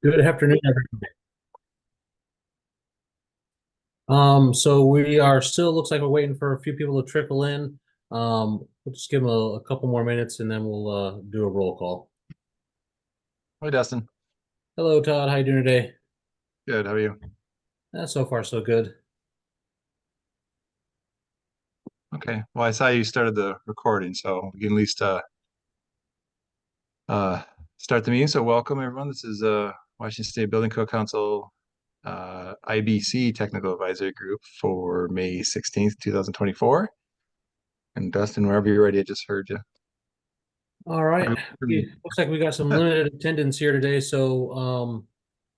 Good afternoon, everyone. So we are still, looks like we're waiting for a few people to trickle in. We'll just give them a couple more minutes and then we'll do a roll call. Hi, Dustin. Hello, Todd. How you doing today? Good. How are you? So far, so good. Okay. Well, I saw you started the recording, so we can at least uh start the meeting. So welcome everyone. This is Washington State Building Code Council IBC Technical Advisory Group for May 16th, 2024. And Dustin, wherever you're ready, I just heard you. All right. For me. Looks like we got some limited attendance here today, so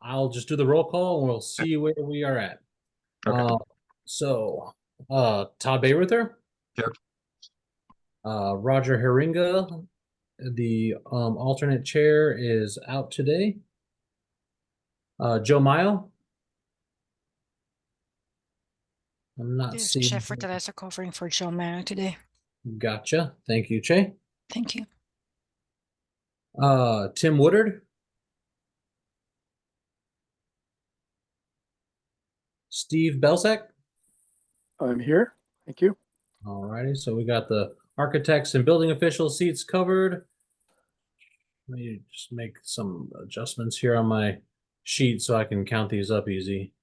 I'll just do the roll call and we'll see where we are at. Okay. So Todd Bayruther, Yep. Roger Herringa, the alternate chair, is out today. Joe Mile. I'm not Yes, seeing. Chef Fortaleza covering for Joe Mano today. Gotcha. Thank you, Che. Thank you. Tim Woodard, Steve Belsack. I'm here. Thank you. All righty. So we got the architects and building official seats covered. Let me just make some adjustments here on my sheet so I can count these up easy.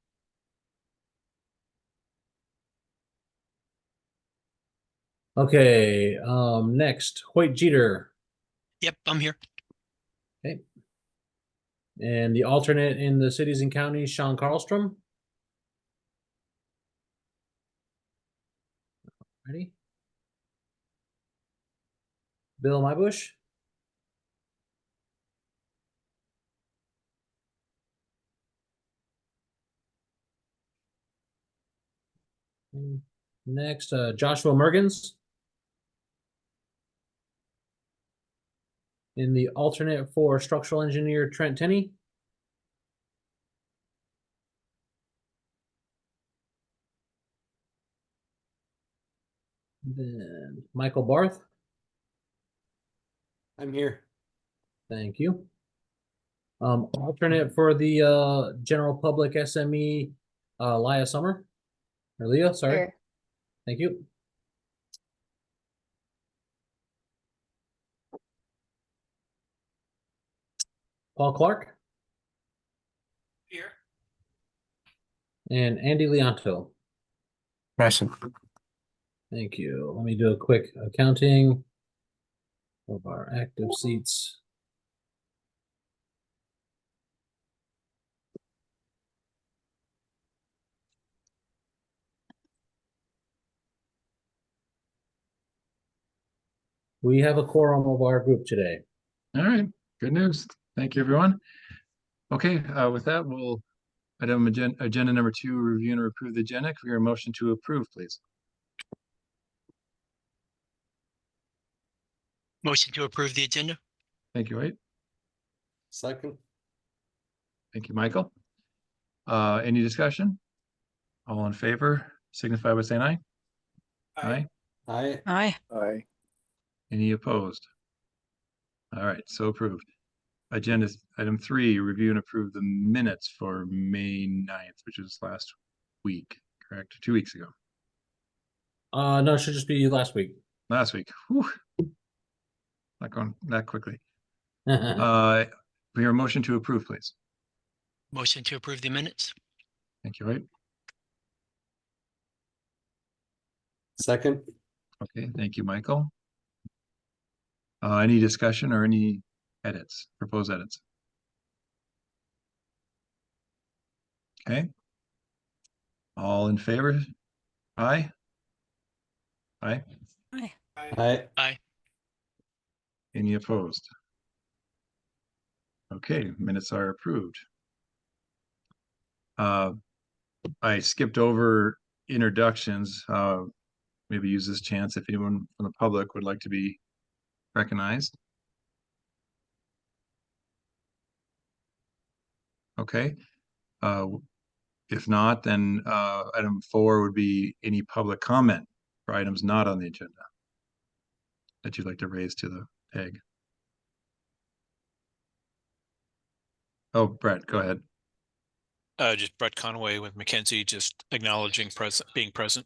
Okay. Next, Hoyt Jeter. Yep, I'm here. Okay. And the alternate in the cities and counties, Sean Carlstrom. Ready? Bill Mybush. Next, Joshua Mergens. In the alternate for structural engineer, Trent Tenney. Then Michael Barth. I'm here. Thank you. Alternate for the general public SME, Leah Summer. Or Leah, sorry. Here. Thank you. Paul Clark. Here. And Andy Leonto. Present. Thank you. Let me do a quick accounting of our active seats. We have a quorum of our group today. All right. Good news. Thank you, everyone. Okay. With that, we'll item agenda number 2, review and approve the agenda. Can we hear a motion to approve, please? Motion to approve the agenda. Thank you, Wade. Second. Thank you, Michael. Any discussion? All in favor, signify by saying aye. Aye. Aye. Aye. Aye. Any opposed? All right, so approved. Agenda item 3, review and approve the minutes for May 9th, which is last week, correct? 2 weeks ago. No, it should just be last week. Last week. Whew. Not going that quickly. We hear a motion to approve, please. Motion to approve the minutes. Thank you, Wade. Second. Okay, thank you, Michael. Any discussion or any edits, proposed edits? Okay. All in favor? Aye. Aye. Aye. Aye. Aye. Any opposed? Okay, minutes are approved. I skipped over introductions. Maybe use this chance if anyone from the public would like to be recognized. Okay. If not, then item 4 would be any public comment for items not on the agenda that you'd like to raise to the PEG. Oh, Brett, go ahead. Just Brett Conway with Mackenzie, just acknowledging being present.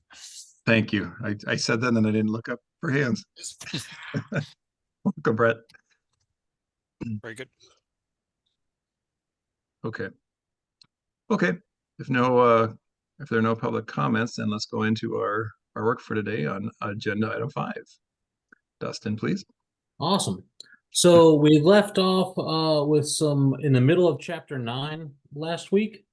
Thank you. I said that and then I didn't look up for hands. Welcome, Brett. Very good. Okay. Okay. If there are no public comments, then let's go into our work for today on agenda item 5. Dustin, please. Awesome. So we left off with some in the middle of chapter 9 last week,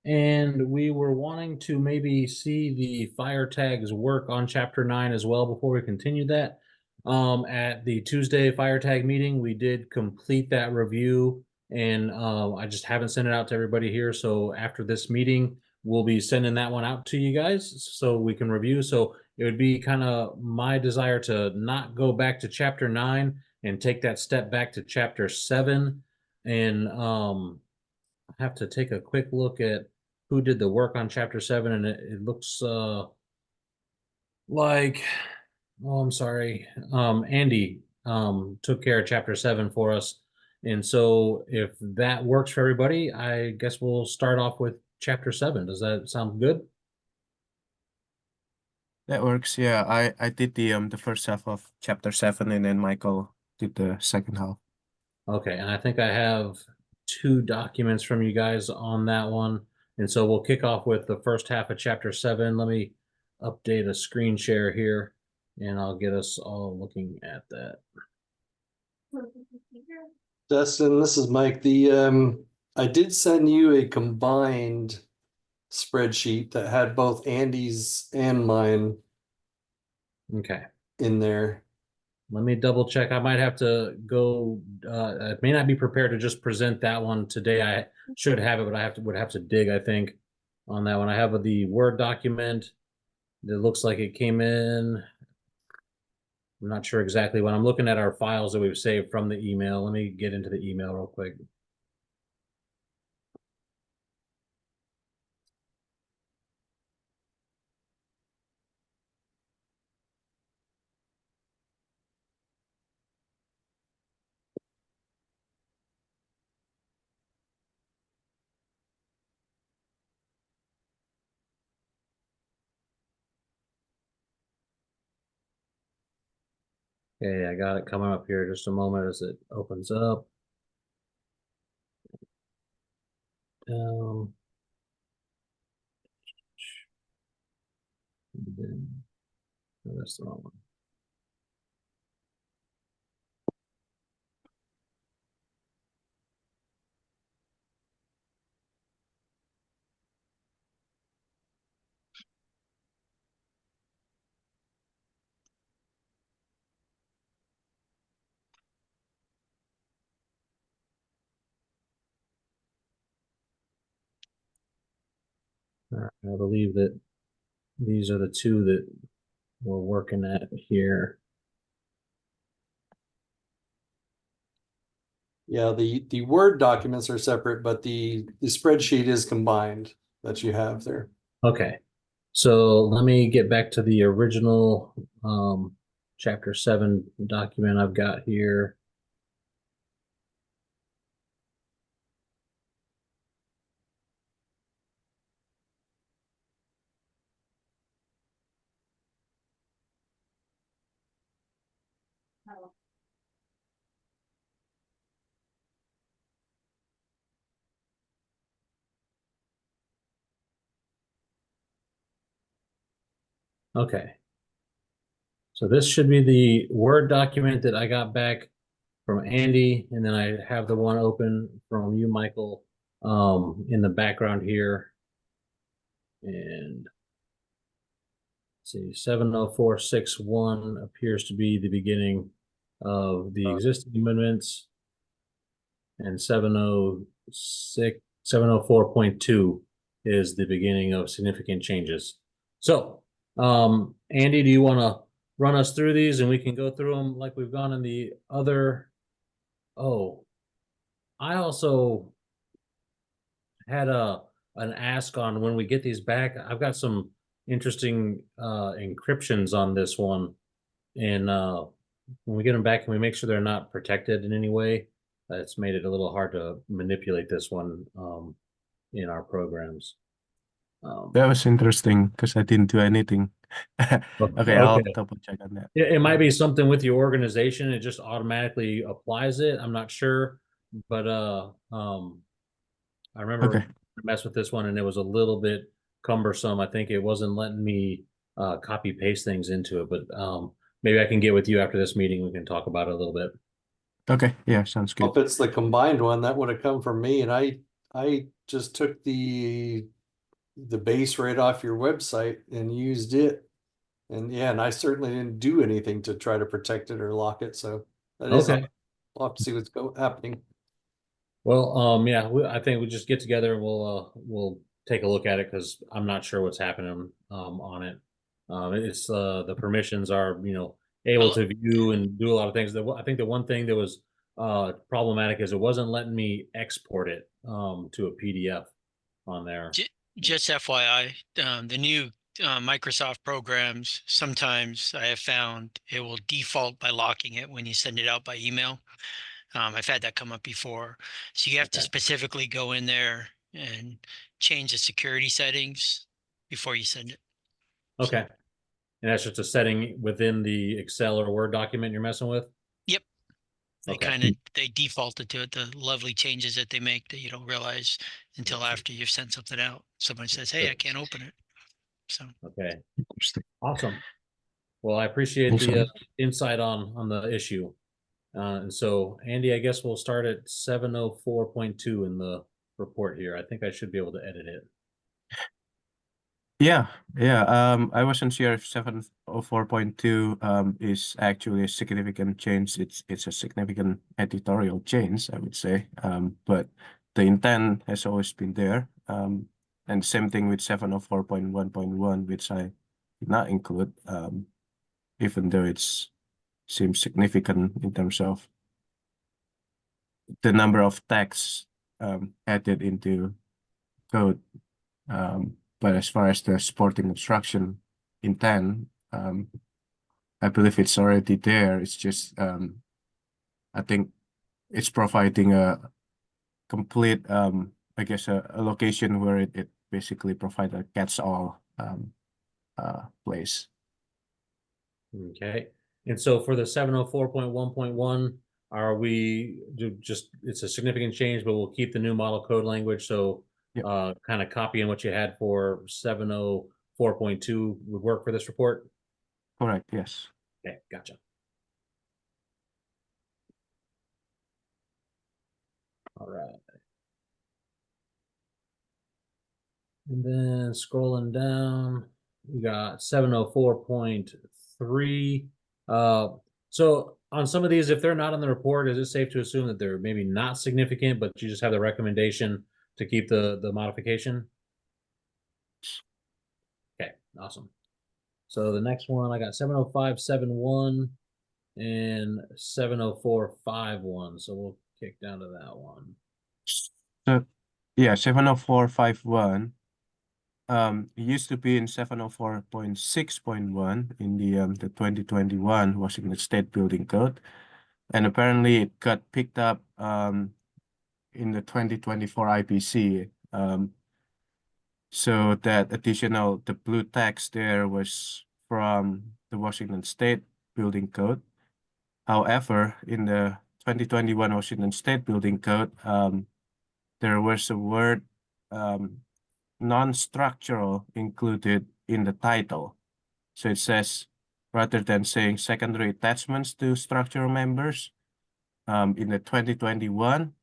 and we were wanting to maybe see the fire tags work on chapter 9 as well before we continue that. At the Tuesday fire tag meeting, we did complete that review, and I just haven't sent it out to everybody here. So after this meeting, we'll be sending that one out to you guys so we can review. So it would be kind of my desire to not go back to chapter 9 and take that step back to chapter 7. And I have to take a quick look at who did the work on chapter 7, and it looks like, oh, I'm sorry, Andy took care of chapter 7 for us. And so if that works for everybody, I guess we'll start off with chapter 7. Does that sound good? That works. Yeah, I did the first half of chapter 7, and then Michael did the second half. Okay, and I think I have 2 documents from you guys on that one. And so we'll kick off with the first half of chapter 7. Let me update a screen share here, and I'll get us all looking at that. Dustin, this is Mike. I did send you a combined spreadsheet that had both Andy's and mine Okay, in there. let me double check. I might have to go, I may not be prepared to just present that one today. I should have it, but would have to dig, I think, on that one. I have the Word document. It looks like it came in. I'm not sure exactly when. I'm looking at our files that we've saved from the email. Let me get into the email real quick. Okay, I got it coming up here. Just a moment as it opens up. Then, no, that's the wrong one. All right, I believe that these are the 2 that we're working at here. Yeah, the Word documents are separate, but the spreadsheet is combined that you have there. Okay, so let me get back to the original chapter 7 document I've got here. Okay. So this should be the Word document that I got back from Andy, and then I have the one open from you, Michael, in the background here. And see, 70461 appears to be the beginning of the existing amendments, and 704.2 is the beginning of significant changes. So, Andy, do you want to run us through these and we can go through them like we've gone in the other? Oh, I also had an ask on when we get these back. I've got some interesting encryptions on this one, and when we get them back, can we make sure they're not protected in any way? That's made it a little hard to manipulate this one in our programs. That was interesting because I didn't do anything. Okay, I'll Okay. double check on that. It might be something with your organization. It just automatically applies it. I'm not sure, but I remember Okay. mess with this one and it was a little bit cumbersome. I think it wasn't letting me copy paste things into it, but maybe I can get with you after this meeting. We can talk about it a little bit. Okay, yeah, sounds good. If it's the combined one, that would have come from me, and I just took the base right off your website and used it. And yeah, and I certainly didn't do anything to try to protect it or lock it, so that is, Okay. I'll have to see what's happening. Well, yeah, I think we just get together and we'll take a look at it because I'm not sure what's happening on it. It's the permissions are able to view and do a lot of things. I think the one thing that was problematic is it wasn't letting me export it to a PDF on there. Just FYI, the new Microsoft programs, sometimes I have found it will default by locking it when you send it out by email. I've had that come up before. So you have to Okay. specifically go in there and change the security settings before you send it. Okay. And that's just a setting within the Excel or Word document you're messing with? Yep. They Okay. they defaulted to it, the lovely changes that they make that you don't realize until after you've sent something out. Someone says, hey, I can't open it. So Okay. Interesting. Awesome. Well, I appreciate the Awesome. insight on the issue. And so, Andy, I guess we'll start at 704.2 in the report here. I think I should be able to edit it. Yeah. I wasn't sure if 704.2 is actually a significant change. It's a significant editorial change, I would say. But the intent has always been there. And same thing with 704.1.1, which I did not include, even though it's seems significant in terms of the number of tags added into code. But as far as the supporting obstruction intent, I believe it's already there. It's just I think it's providing a complete I guess a location where it basically provides a catch-all place. Okay. And so for the 704.1.1, are we just it's a significant change, but we'll keep the new model code language. So Yep. kind of copying what you had for 704.2 would work for this report? Correct, yes. Okay, gotcha. All right. And then scrolling down, we got 704.3. So on some of these, if they're not on the report, is it safe to assume that they're maybe not significant, but you just have the recommendation to keep the modification? Okay, awesome. So the next one, I got 705.71 and 704.51. So we'll kick down to that one. So yeah, 704.51 it used to be in 704.6.1 in the 2021 Washington State Building Code, and apparently it got picked up in the 2024 IBC. So that the blue text there was from the Washington State Building Code. However, in the 2021 Washington State Building Code, there was a word non-structural included in the title. So it says, rather than saying secondary attachments to structural members, in the 2021,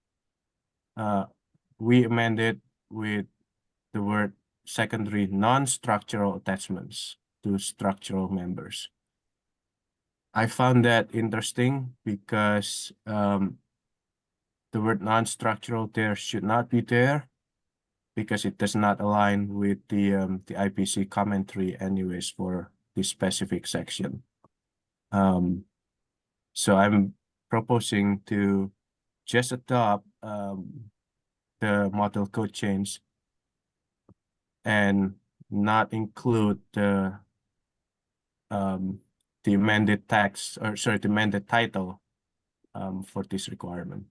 we amended with the word secondary non-structural attachments to structural members. I found that interesting because the word non-structural there should not be there because it does not align with the IBC commentary anyways for this specific section. So I'm proposing to just adopt the model code change and not include the amended text, or sorry, the amended title for this requirement.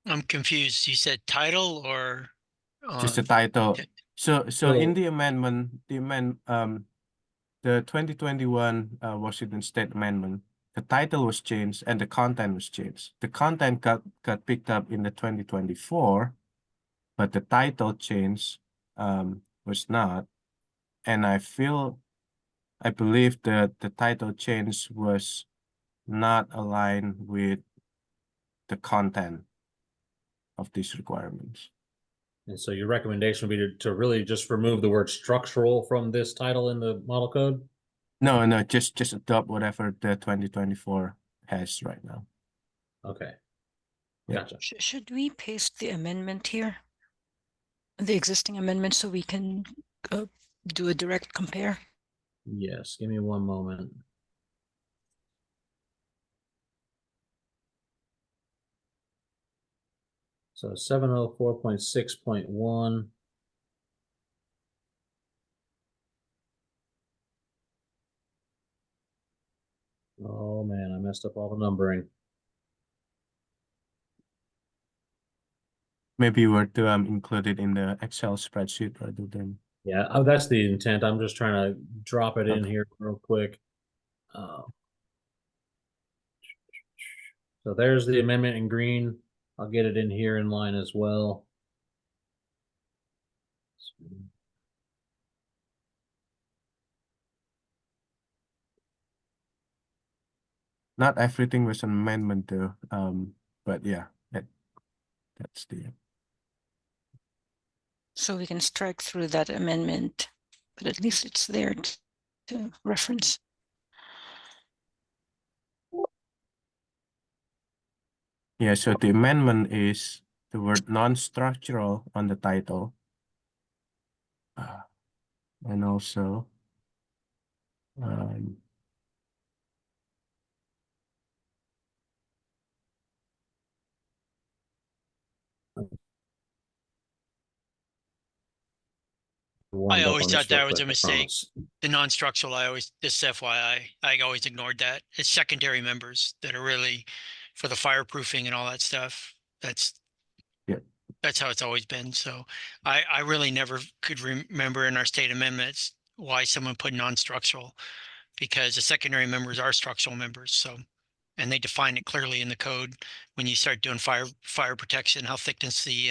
I'm confused. You said title or Just the on title. okay. So in So- the amendment, the 2021 Washington State Amendment, the title was changed and the content was changed. The content got picked up in the 2024, but the title change was not. And I believe that the title change was not aligned with the content of these requirements. And so your recommendation would be to really just remove the word structural from this title in the model code? No, just adopt whatever the 2024 has right now. Okay. Yeah. Gotcha. Should we paste the amendment here? The existing amendment so we can do a direct compare? Yes, give me one moment. So 704.6.1. Oh man, I messed up all the numbering. Maybe you were to include it in the Excel spreadsheet rather than. Yeah, oh, that's the intent. I'm just trying to drop it in Okay. here real quick. So there's the amendment in green. I'll get it in here in line as well. Not everything was an amendment though. But yeah, that's the. So we can strike through that amendment, but at least it's there to reference. Yeah, so the amendment is the word non-structural on the title. And also I Warmed up always on this thought real that was quick, a I mistake. promise. The non-structural, this FYI, I always ignored that. It's secondary members that are really for the fireproofing and all that stuff. That's how it's always been. So I really never could remember in our state amendments why someone put non-structural, because the secondary members are structural members. So, and they define it clearly in the code when you start doing fire protection, how thickness the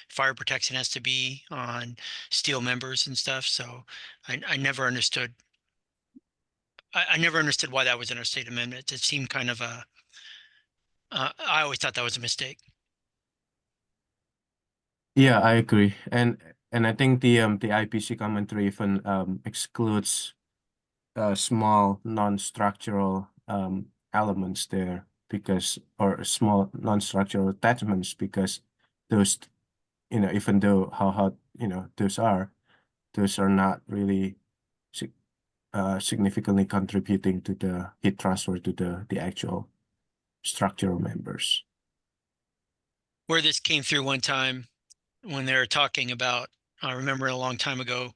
fire protection has to be on steel members and stuff. So I never understood. I never understood why that was in our state amendment. It seemed kind of I always thought that was a mistake. Yeah, I agree. And I think the IPC commentary even excludes small non-structural elements there because or small non-structural attachments because those even though how those are not really significantly contributing to the heat transfer to the actual structural members. Where this came through one time when they were talking about, I remember a long time ago,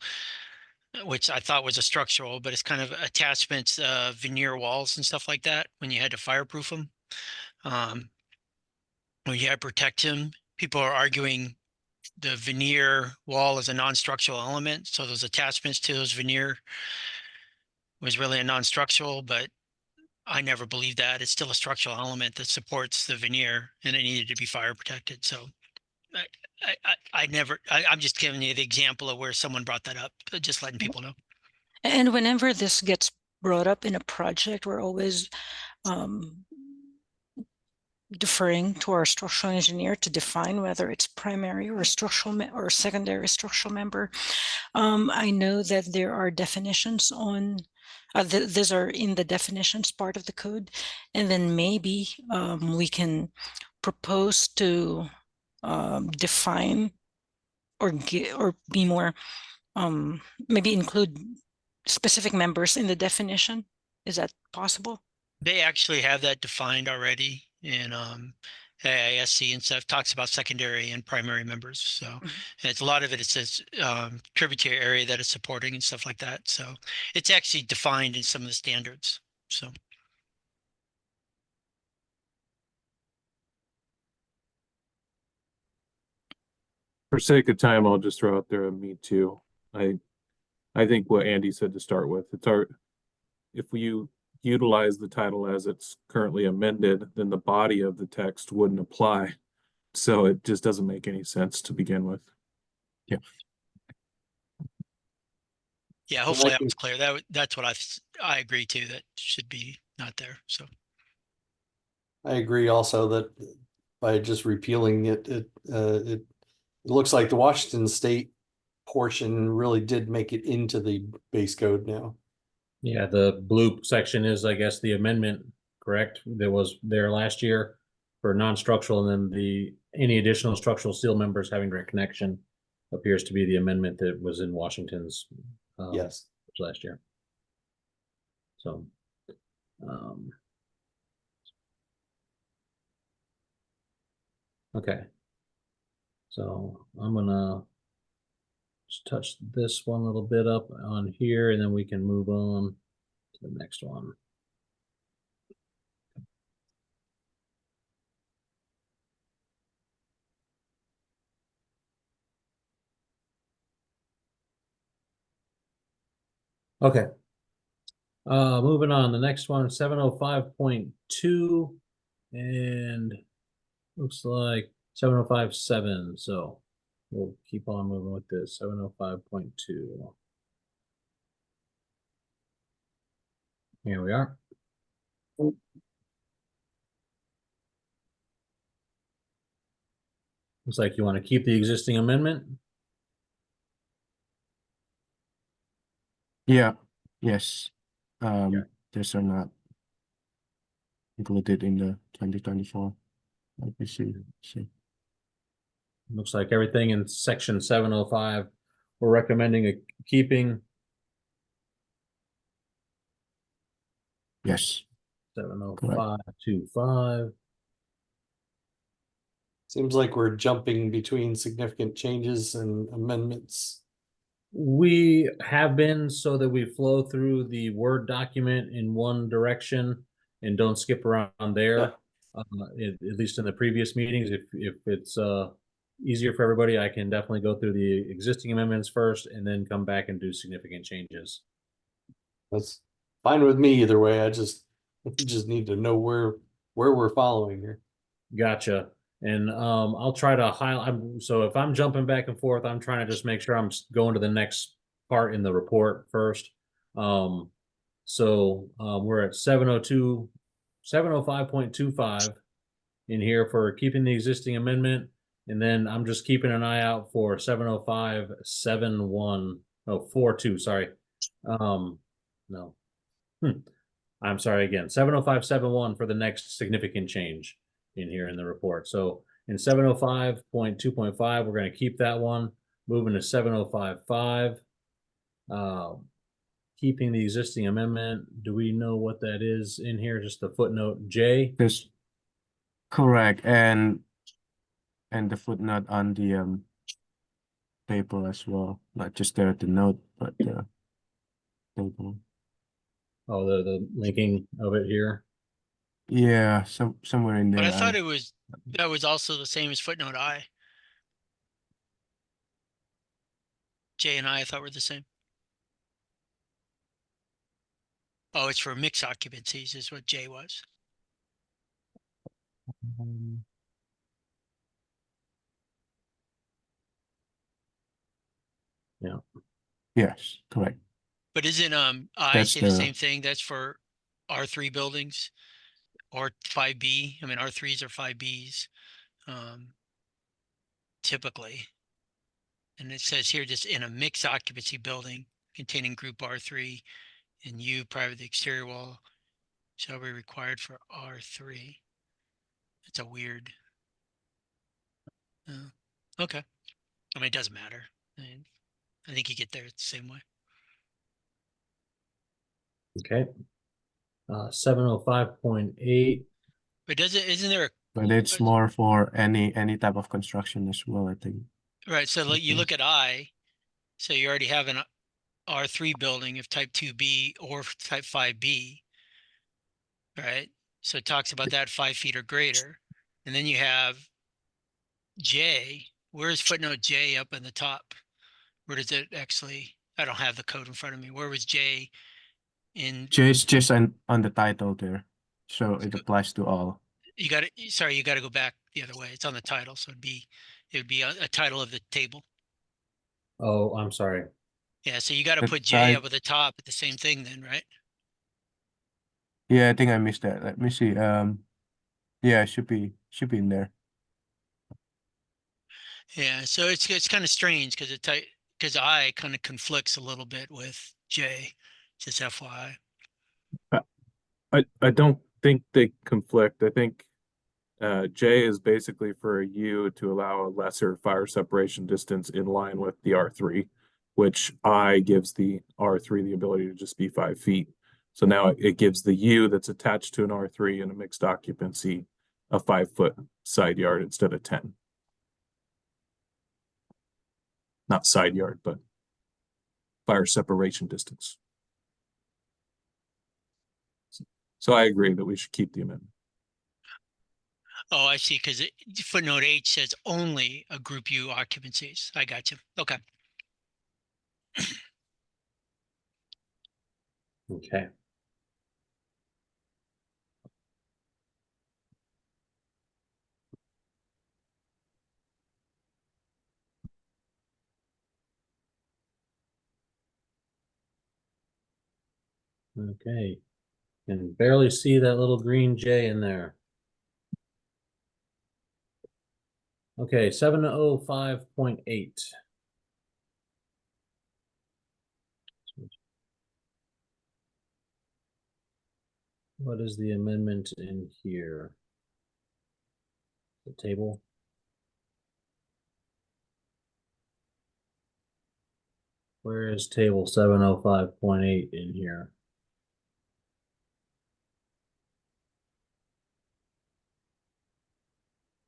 which I thought was a structural, but it's kind of attachments, veneer walls and stuff like that when you had to fireproof them. When you had to protect them, people are arguing the veneer wall is a non-structural element. So those attachments to those veneer was really a non-structural, but I never believed that. It's still a structural element that supports the veneer and it needed to be fire protected. So I'm just giving you the example of where someone brought that up, just letting people know. And whenever this gets brought up in a project, we're always deferring to our structural engineer to define whether it's primary or structural or secondary structural member. I know that there are definitions on these are in the definitions part of the code, and then maybe we can propose to define or be more maybe include specific members in the definition. Is that possible? They actually have that defined already in AISC and stuff, talks about secondary and primary members. So it's a lot of it says tributary area that it's supporting and stuff like that. So it's actually defined in some of the standards. So For sake of time, I'll just throw out there a me too. I think what Andy said to start with, if we utilize the title as it's currently amended, then the body of the text wouldn't apply. So it just doesn't make any sense to begin with. Yeah. Yeah, I hopefully like that was it. clear. That's what I agree to. That should be not there. So I agree also that by just repealing it, it looks like the Washington State portion really did make it into the base code now. Yeah, the blue section is, I guess, the amendment, correct? That was there last year for non-structural, and then any additional structural steel members having direct connection appears to be the amendment that was in Washington's Yes. last year. So, okay. So I'm gonna just touch this one little bit up on here, and then we can move on to the next one. Okay. Moving on, the next one, 705.2, and looks like 705.7. So we'll keep on moving with this. 705.2. Here we are. Looks like you want to keep the existing amendment. Yeah, yes. Yeah. These are not included in the 2024 IBC. Looks like everything in section 705 we're recommending keeping. Yes. 705.25. Seems like we're jumping between significant changes and amendments. We have been, so that we flow through the Word document in one direction and don't skip around there. At least in the previous meetings, if it's easier for everybody, I can definitely go through the existing amendments first and then come back and do significant changes. That's fine with me either way. I just need to know where we're following here. Gotcha. And I'll try to highlight. So if I'm jumping back and forth, I'm trying to just make sure I'm going to the next part in the report first. We're at 702, 705.25 in here for keeping the existing amendment. And then I'm just keeping an eye out for 705.71. Oh, 42, sorry. No. I'm sorry again. 705.71 for the next significant change in here in the report. So in 705.2.5, we're going to keep that one. Moving to 705.5. Keeping the existing amendment. Do we know what that is in here? Just the footnote J? This correct, and the footnote on the paper as well, not just there at the note, but the table. Oh, the linking of it here. Yeah, somewhere in there. but I thought that was also the same as footnote I. J and I thought were the same. Oh, it's for mixed occupancies is what J was. Yeah. Yes, correct. But isn't I That's say the same thing? That's for R3 buildings or 5B. I mean, R3s or 5Bs typically. And it says here just in a mixed occupancy building containing group R3 and U prior to the exterior wall shall be required for R3. It's a weird. Okay. I mean, it doesn't matter. I think you get there the same way. Okay. 705.8. But isn't there But it's more for any type of construction as well, I think. right? So you look at I, so you already have an R3 building of type 2B or type 5B, right? So it talks about that 5 feet or greater. And then you have J, where is footnote J up in the top? Where does it actually, I don't have the code in front of me. Where was J in, J is just on the title there, so it applies to all. you got to, sorry, you got to go back the other way. It's on the title. So it would be a title of the table. Oh, I'm sorry. Yeah. So you got to The put J type- up at the top at the same thing then, right? Yeah, I think I missed that. Let me see. Yeah, it should be in there. Yeah. So it's kind of strange because because I kind of conflicts a little bit with J, just FYI. I don't think they conflict. I think J is basically for a U to allow a lesser fire separation distance in line with the R3, which I gives the R3 the ability to just be 5 feet. So now it gives the U that's attached to an R3 in a mixed occupancy a 5-foot side yard instead of 10. Not side yard, but fire separation distance. So I agree that we should keep the amendment. Oh, I see. Because footnote H says only a group U occupancies. I got you. Okay. Okay. Okay. Can barely see that little green J in there. Okay, 705.8. What is the amendment in here? The table? Where is table 705.8 in here?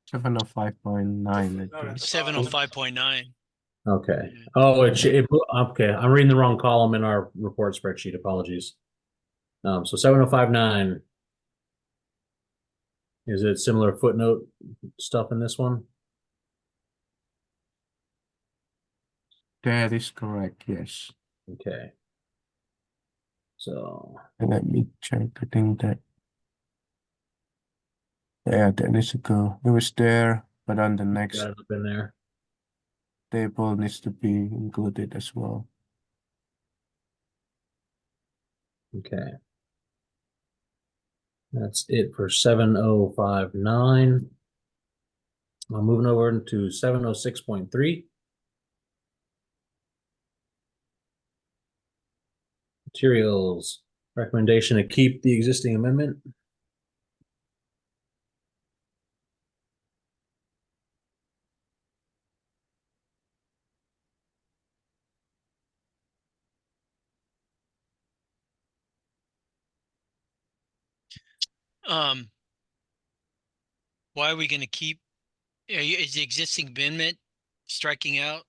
Seven oh 5.9. 705.9. Okay. Oh, okay. I'm reading the wrong column in our report spreadsheet. Apologies. So 705.9. Is it similar footnote stuff in this one? That is correct, yes. Okay. So And let me check. I think that. Yeah, that needs to go. It was there, but on the next got it up in there. table needs to be included as well. Okay. That's it for 7059. I'm moving over to 706.3. Materials. Recommendation to keep the existing amendment. Why are we going to keep? Is the existing amendment striking out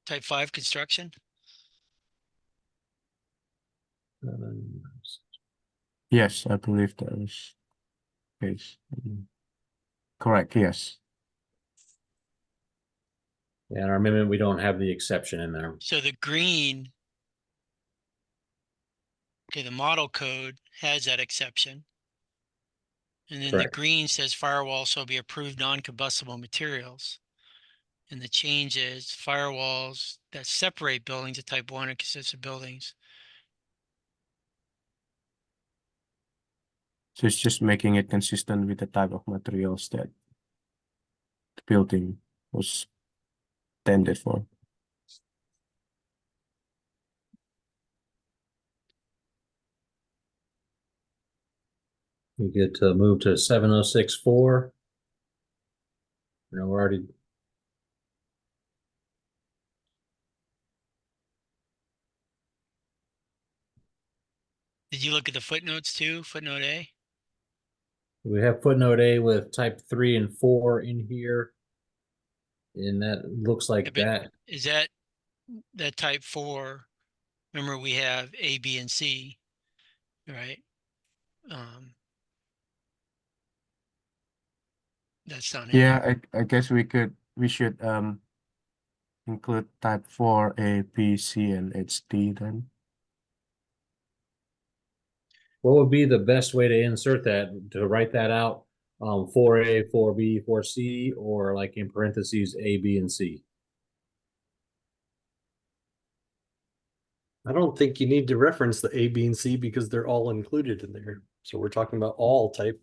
type 5 construction? Yes, I believe that was the case. Correct, yes. Yeah, in our amendment, we don't have the exception in there. So the green, okay, the model code has that exception. And then Correct. the green says firewalls shall be approved non-combustible materials. And the change is firewalls that separate buildings to type 1 and consist of buildings. So it's just making it consistent with the type of materials that the building was intended for. We get to move to 706.4. You know, we're already. Did you look at the footnotes too? Footnote A? We have footnote A with type 3 and 4 in here. And that looks like Yeah, but that. is that type 4? Remember, we have A, B, and C, right? That's not in Yeah, here. I guess we could we should include type 4 A, B, C, and HD then. What would be the best way to insert that, to write that out? 4A, 4B, 4C, or like in parentheses, A, B, and C? I don't think you need to reference the A, B, and C because they're all included in there. So we're talking about all type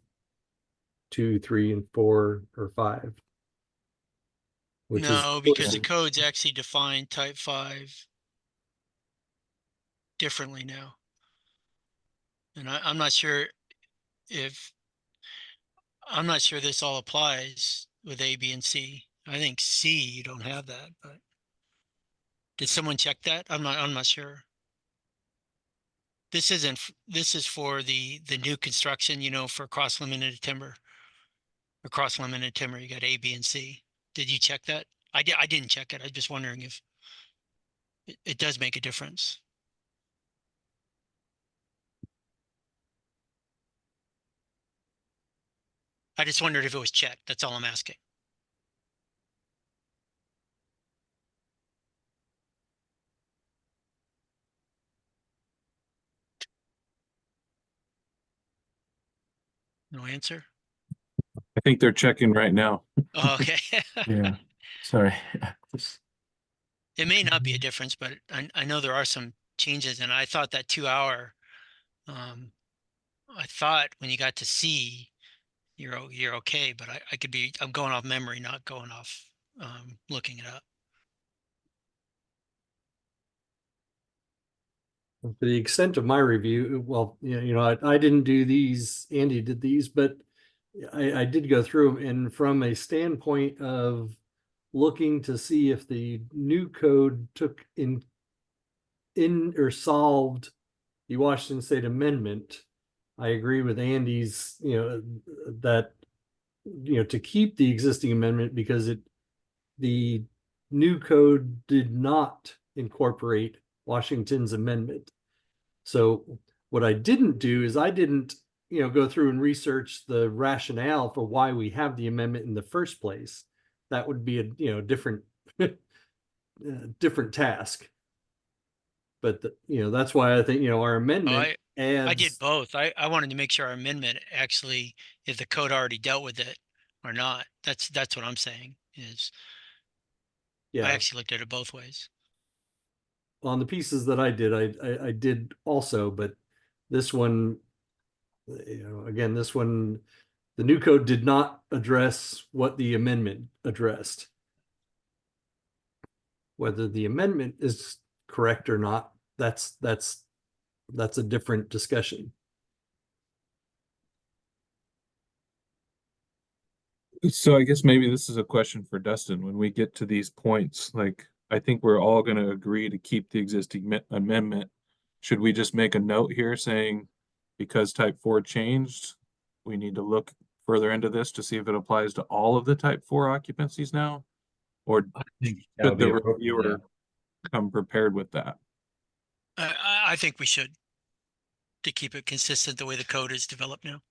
2, 3, and 4, or 5. Which No, is because the codes actually define type 5 differently now. And I'm not sure if, I'm not sure this all applies with A, B, and C. I think C, you don't have that, but did someone check that? I'm not sure. This is for the new construction, you know, for cross limited timber. Across limited timber, you got A, B, and C. Did you check that? I didn't check it. I'm just wondering if it does make a difference. I just wondered if it was checked. That's all I'm asking. No answer? I think they're checking right now. Oh, okay. Yeah, sorry. It may not be a difference, but I know there are some changes, and I thought that 2 hour, I thought when you got to C, you're okay, but I could be, I'm going off memory, not going off looking it up. to the extent of my review, well, I didn't do these, Andy did these, but I did go through them, and from a standpoint of looking to see if the new code took in or solved the Washington State Amendment, I agree with Andy's, that, to keep the existing amendment because the new code did not incorporate Washington's amendment. So what I didn't do is I didn't, go through and research the rationale for why we have the amendment in the first place. That would be a, different, different task. But that's why I think, our amendment adds. I did both. I wanted to make sure our amendment actually, if the code already dealt with it or not. That's what I'm saying is, Yeah. I actually looked at it both ways. On the pieces that I did, I did also, but this one, again, this one, the new code did not address what the amendment addressed. Whether the amendment is correct or not, that's a different discussion. So I guess maybe this is a question for Dustin. When we get to these points, like I think we're all going to agree to keep the existing amendment. Should we just make a note here saying because type 4 changed, we need to look further into this to see if it applies to all of the type 4 occupancies now? Or I think that should would be the appropriate, reviewer come prepared with that? I think we should, to keep it consistent the way the code is developed now.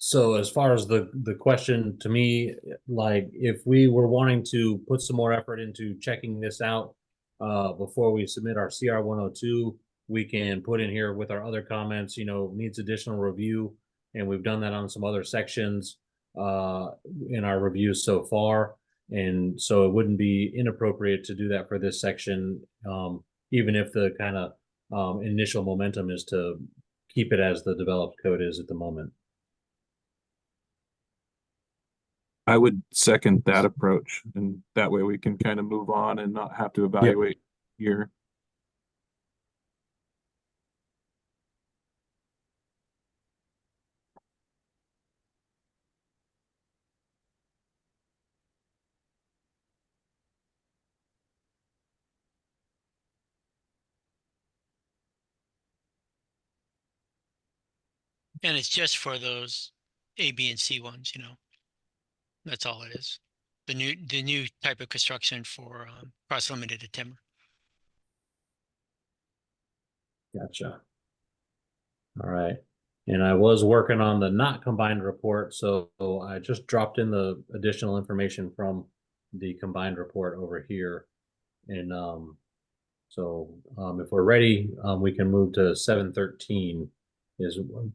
So as far as the question to me, like if we were wanting to put some more effort into checking this out before we submit our CR 102, we can put in here with our other comments, needs additional review, and we've done that on some other sections in our reviews so far. And so it wouldn't be inappropriate to do that for this section, even if the kind of initial momentum is to keep it as the developed code is at the moment. I would second that approach, and that way we can kind of move on and not have to evaluate here. And it's just for those A, B, and C ones, That's all it is. The new type of construction for cross limited timber. Gotcha. All right. And I was working on the not combined report, so I just dropped in the additional information from the combined report over here. And if we're ready, we can move to 713.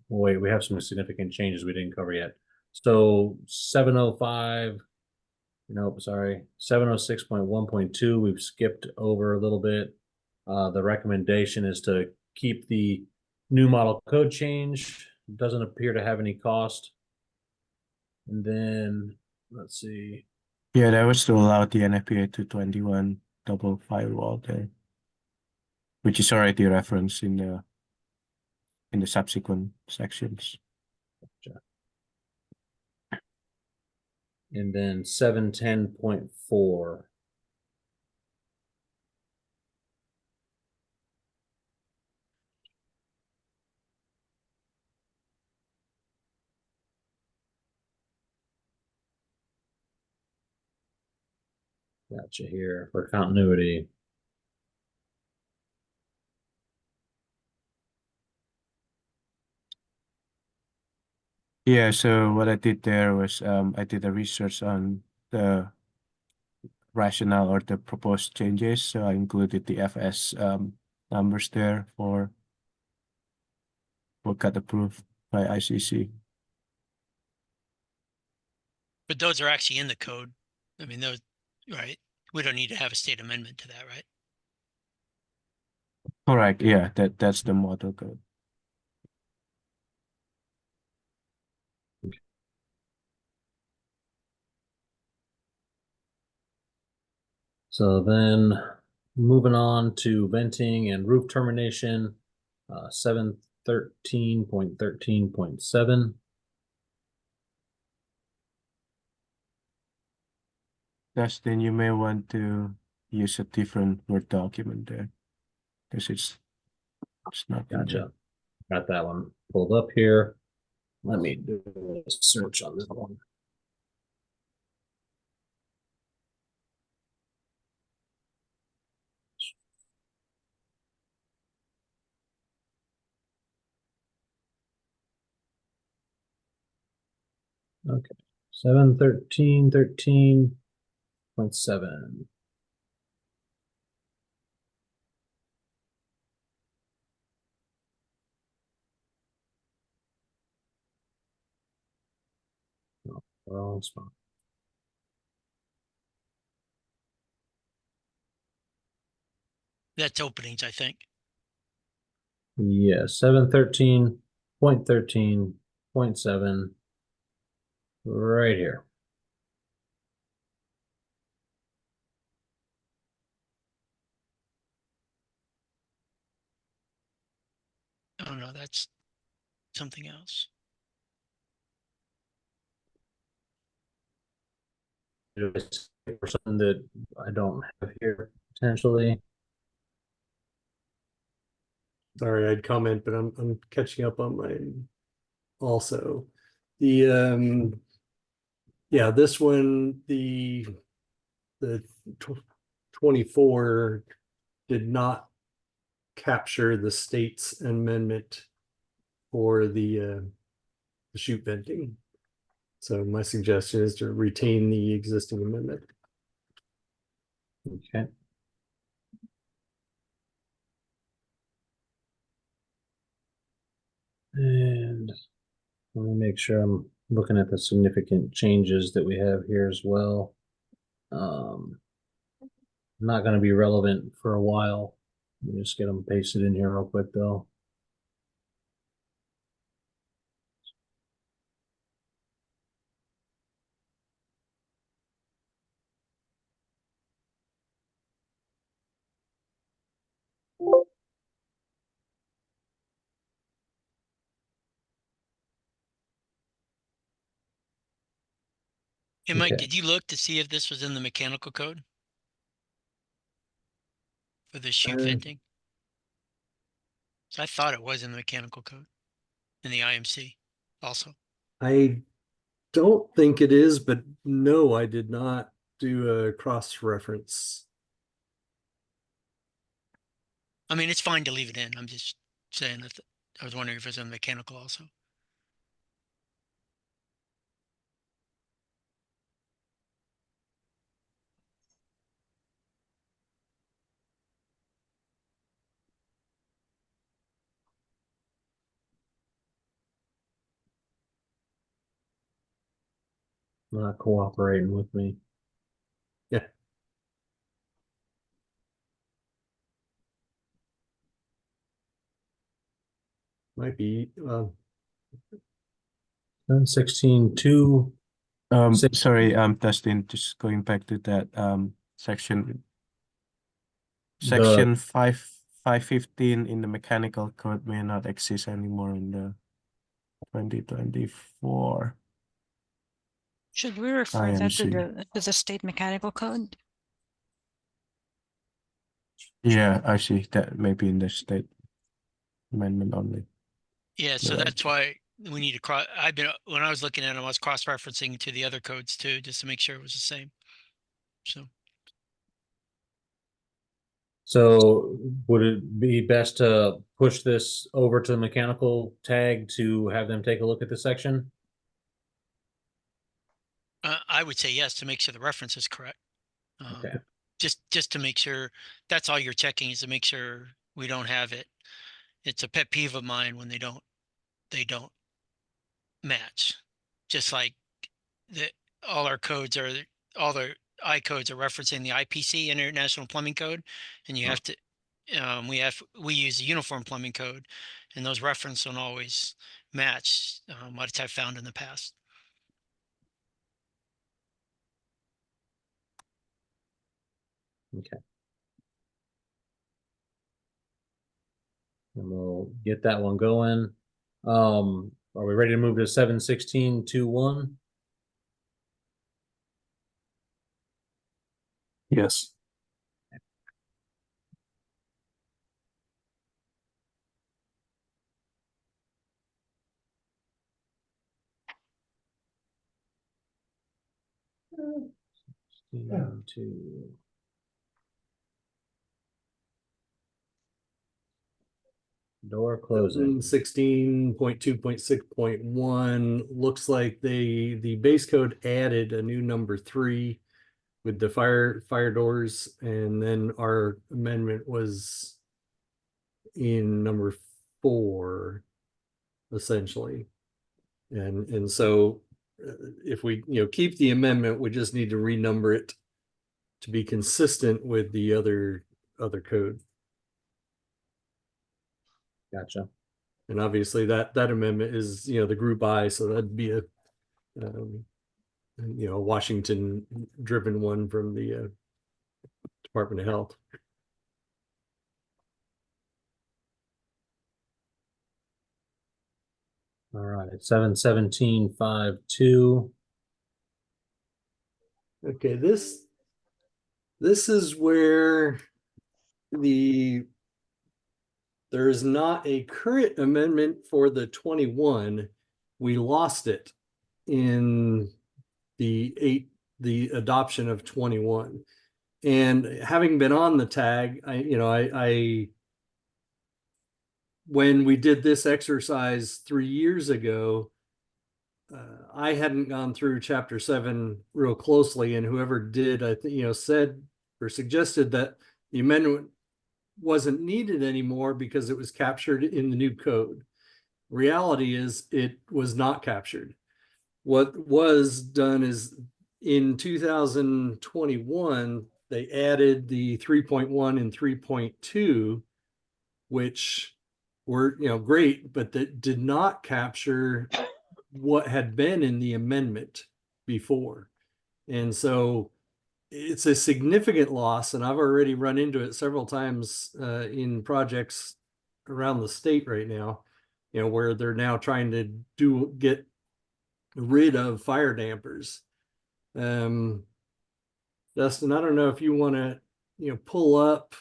Wait, we have some significant changes we didn't cover yet. So 705, nope, sorry, 706.1.2, we've skipped over a little bit. The recommendation is to keep the new model code change. Doesn't appear to have any cost. And then let's see. Yeah, that was to allow the NFPA 221 double firewall there, which is already referenced in the subsequent sections. And then 710.4. Gotcha here for continuity. Yeah, so what I did there was I did a research on the rationale or the proposed changes. So I included the FS numbers there for what got approved by ICC. But those are actually in the code. I mean, those, right? We don't need to have a state amendment to that, right? Correct. Yeah, that's the model code. So then moving on to venting and roof termination, 713.13.7. Then you may want to use a different Word document there because it's not in there. Gotcha. Got that one pulled up here. Let me do a search on this one. Okay, 713.13.7. Oh, wrong spot. That's openings, I think. Yeah, 713.13.7. Right here. Oh no, that's something else. For something that I don't have here potentially. Sorry, I'd comment, but I'm catching up on mine also. The yeah, this one, the 24 did not capture the state's amendment for the chute venting. So my suggestion is to retain the existing amendment. Okay. And let me make sure I'm looking at the significant changes that we have here as well. Not going to be relevant for a while. Let me just get them pasted in here real quick though. Hey, Mike, Okay. did you look to see if this was in the mechanical code for the chute venting? So I thought it was in the mechanical code in the IMC also. I don't think it is, but no, I did not do a cross-reference. I mean, it's fine to leave it in. I'm just saying that I was wondering if it's in mechanical also. not cooperating with me. Yeah. Might be, 16.2. Six- Sorry, Dustin, just going back to that section. Section 515 in the mechanical code may not exist anymore in the 2024 Should we refer that to IMC. the state mechanical code? Yeah, I see that maybe in the state amendment only. Yeah, so Right. that's why we need to cross. When I was looking at them, I was cross-referencing to the other codes too, just to make sure it was the same. So would it be best to push this over to the mechanical tag to have them take a look at the section? I would say yes, to make sure the reference is correct. Okay. Just to make sure that's all you're checking, is to make sure we don't have it. It's a pet peeve of mine when they don't match. Just like all our codes are, all the I codes are referencing the IPC, International Plumbing Code, and you have to we use the Uniform Plumbing Code, and those references don't always match what I've found in the past. Okay. And we'll get that one going. Are we ready to move to 7.16.2.1? Yes. Door closing. 16.2.6.1 looks like the base code added a new number 3 with the fire doors, and then our amendment was in number 4 essentially. And so if we keep the amendment, we just need to renumber it to be consistent with the other code. Gotcha. And obviously that amendment is the group I, so that'd be a Washington driven one from the Department of Health. All right, 7.17.5.2. Okay, this is where there is not a current amendment for the 21. We lost it in the adoption of 21. And having been on the tag, I when we did this exercise 3 years ago, I hadn't gone through chapter 7 real closely, and whoever did, I think, said or suggested that the amendment wasn't needed anymore because it was captured in the new code. Reality is it was not captured. What was done is in 2021, they added the 3.1 and 3.2, which were great, but that did not capture what had been in the amendment before. And so it's a significant loss, and I've already run into it several times in projects around the state right now, where they're now trying to get rid of fire dampers. Dustin, I don't know if you want to pull up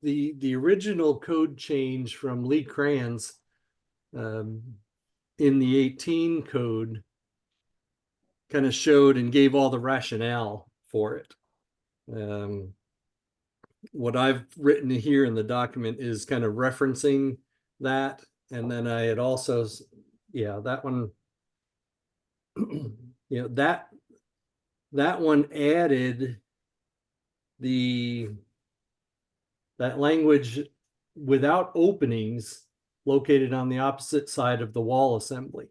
the original code change from Lee Kranz in the 18 code, kind of showed and gave all the rationale for it. What I've written here in the document is kind of referencing that. And then I had also, that one, that one added that language without openings located on the opposite side of the wall assembly.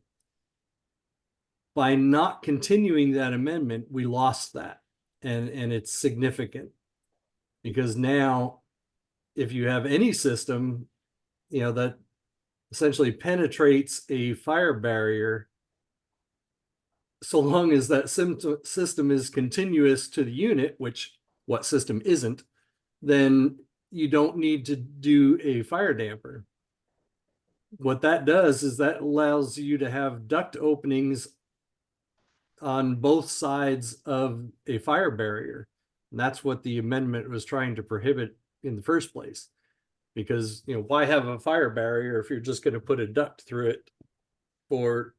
by not continuing that amendment, we lost that. And it's significant because now if you have any system, you know, that essentially penetrates a fire barrier, so long as that system is continuous to the unit, which what system isn't, then you don't need to do a fire damper. What that does is that allows you to have duct openings on both sides of a fire barrier. And that's what the amendment was trying to prohibit in the first place. Because, you know, why have a fire barrier if you're just going to put a duct through it for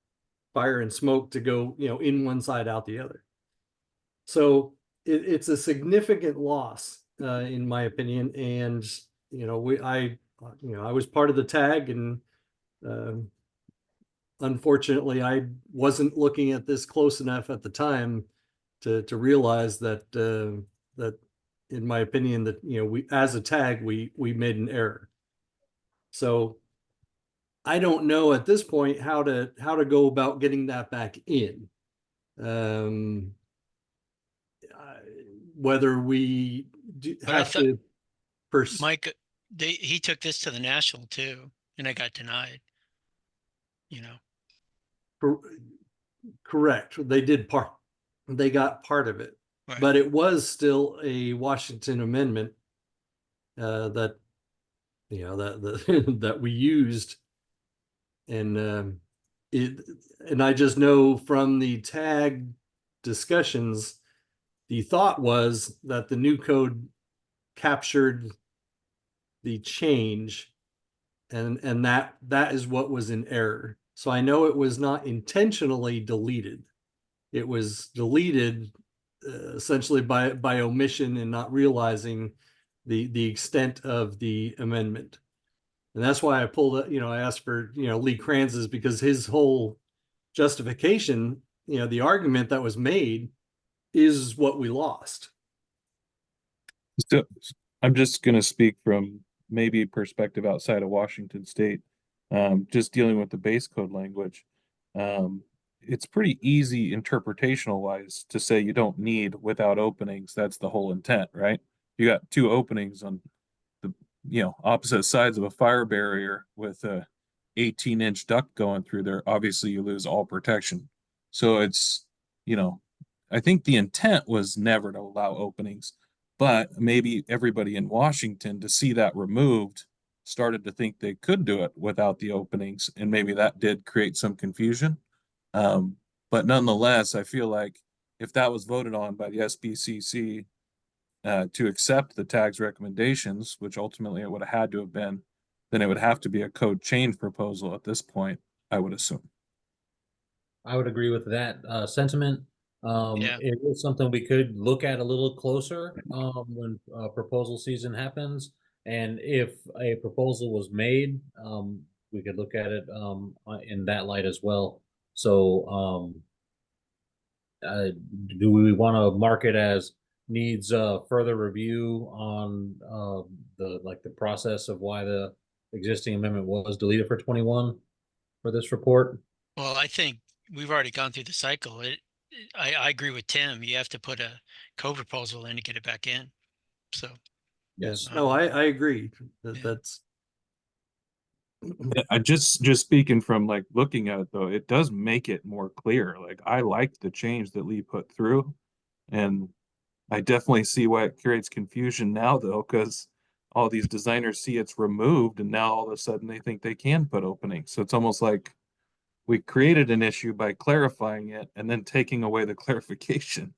fire and smoke to go, you know, in one side out the other? So it's a significant loss, in my opinion. And, you know, I was part of the tag, and unfortunately, I wasn't looking at this close enough at the time to realize that that, in my opinion, that, you know, we as a tag we made an error. So I don't know at this point how to go about getting that back in. Whether we have to. Mike, he took this to the national too, and it got denied. You know. Correct. They did part. They got part of it, Right. but it was still a Washington amendment that, you know, that we used, and and I just know from the tag discussions, the thought was that the new code captured the change, and that is what was in error. So I know it was not intentionally deleted. It was deleted essentially by omission and not realizing the extent of the amendment. And that's why I pulled it, you know, I asked for, you know, Lee Kranz's, because his whole justification, you know, the argument that was made is what we lost. So I'm just going to speak from maybe perspective outside of Washington State, just dealing with the base code language. It's pretty easy interpretational wise to say you don't need without openings. That's the whole intent, right? You got two openings on the, you know, opposite sides of a fire barrier with a 18-inch duct going through there. Obviously you lose all protection. So it's, you know, I think the intent was never to allow openings, but maybe everybody in Washington, to see that removed, started to think they could do it without the openings, and maybe that did create some confusion. But nonetheless, I feel like if that was voted on by the SBCC to accept the tag's recommendations, which ultimately it would have had to have been, then it would have to be a code change proposal at this point, I would assume. I would agree with that sentiment. Yeah. It is something we could look at a little closer when proposal season happens. And if a proposal was made, we could look at it in that light as well. So do we want to mark it as needs further review on the process of why the existing amendment was deleted for 21 for this report? Well, I think we've already gone through the cycle. I agree with Tim. You have to put a code proposal in to get it back in. So Yes. No, I agree. That's. I just speaking from like looking at it though, it does make it more clear. Like I like the change that Lee put through, and I definitely see why it creates confusion now though, because all these designers see it's removed and now all of a sudden they think they can put openings. So it's almost like we created an issue by clarifying it and then taking away the clarification.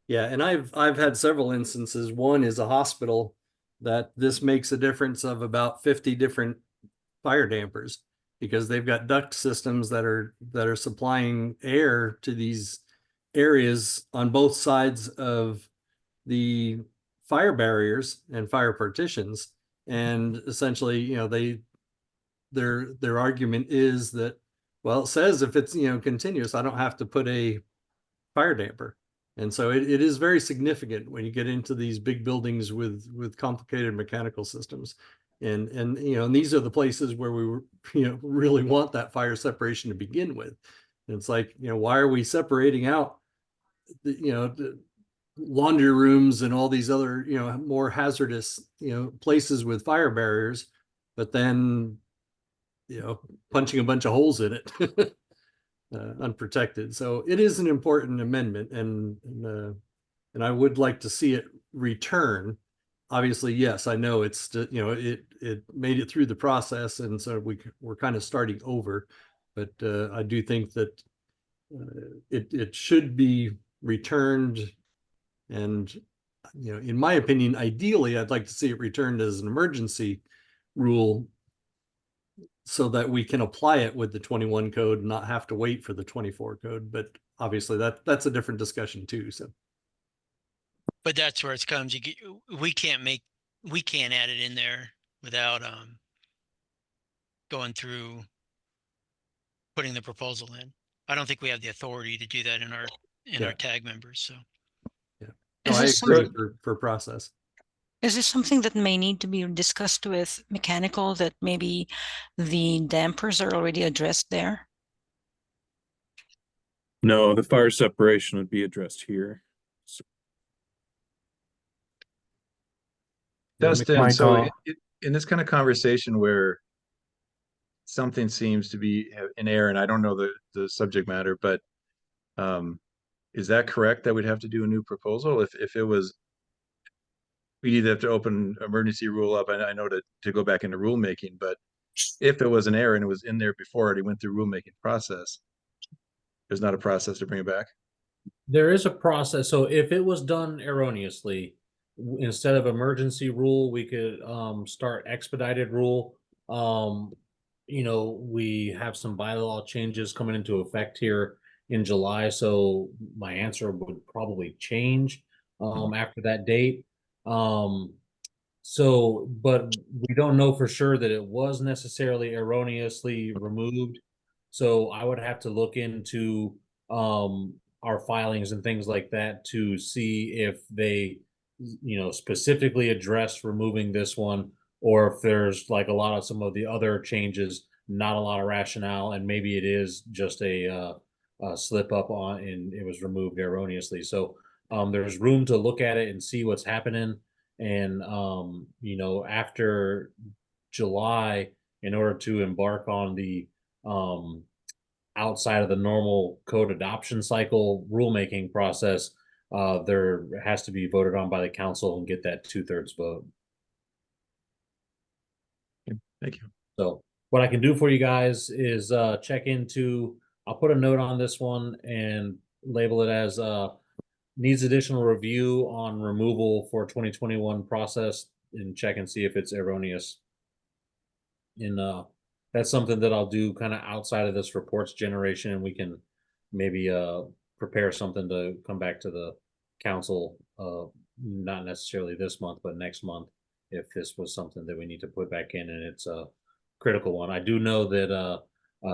Yeah, and I've had several instances. One is a hospital that this makes a difference of about 50 different fire dampers, because they've got duct systems that are supplying air to these areas on both sides of the fire barriers and fire partitions. And essentially, you know, their argument is that, well, it says if it's, you know, continuous, I don't have to put a fire damper. And so it is very significant when you get into these big buildings with complicated mechanical systems. And and these are the places where we were, really want that fire separation to begin with. And it's like, why are we separating out the laundry rooms and all these other, more hazardous, places with fire barriers, but then, punching a bunch of holes in it, unprotected. So it is an important amendment, and I would like to see it return. Obviously, yes, I know it's, it made it through the process, and so we're kind of starting over, but I do think that it should be returned. And, in my opinion, ideally, I'd like to see it returned as an emergency rule so that we can apply it with the 21 code and not have to wait for the 24 code. But obviously that's a different discussion too. So, But that's where it comes. We can't add it in there without going through putting the proposal in. I don't think we have the authority to do that in our tag members. So no, I agree for process. Is this something that may need to be discussed with mechanical, that maybe the dampers are already addressed there? No, the fire separation would be addressed here. Dustin, so Michael. in this kind of conversation where something seems to be in error, and I don't know the subject matter, but is that correct that we'd have to do a new proposal if it was? We'd either have to open emergency rule up. I know to go back into rulemaking, but if it was an error and it was in there before, already went through rulemaking process, there's not a process to bring it back. There is a process. So if it was done erroneously, instead of emergency rule, we could start expedited rule. We have some bylaw changes coming into effect here in July, so my answer would probably change after that date. But we don't know for sure that it was necessarily erroneously removed. So I would have to look into our filings and things like that to see if they, specifically address removing this one, or if there's like a lot of some of the other changes, not a lot of rationale, and maybe it is just a slip up on and it was removed erroneously. So there's room to look at it and see what's happening. And after July, in order to embark on the outside of the normal code adoption cycle rulemaking process, there has to be voted on by the council and get that 2/3 vote. Thank you. So what I can do for you guys is check into, I'll put a note on this one and label it as needs additional review on removal for 2021 process, and check and see if it's erroneous. And that's something that I'll do kind of outside of this reports generation, and we can maybe prepare something to come back to the council, not necessarily this month, but next month, if this was something that we need to put back in and it's a critical one. I do know that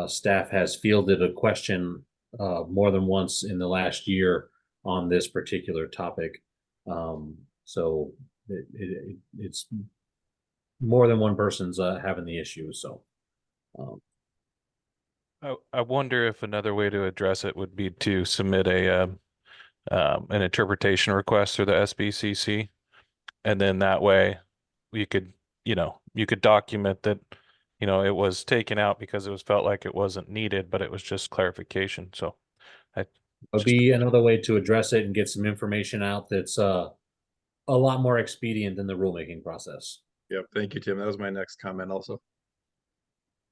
staff has fielded a question more than once in the last year on this particular topic. So it's more than one person's having the issue. So I wonder if another way to address it would be to submit an interpretation request through the SBCC, and then that way you could document that it was taken out because it was felt like it wasn't needed, but it was just clarification. So it'll be another way to address it and get some information out that's a lot more expedient than the rulemaking process. Yep. Thank you, Tim. That was my next comment also.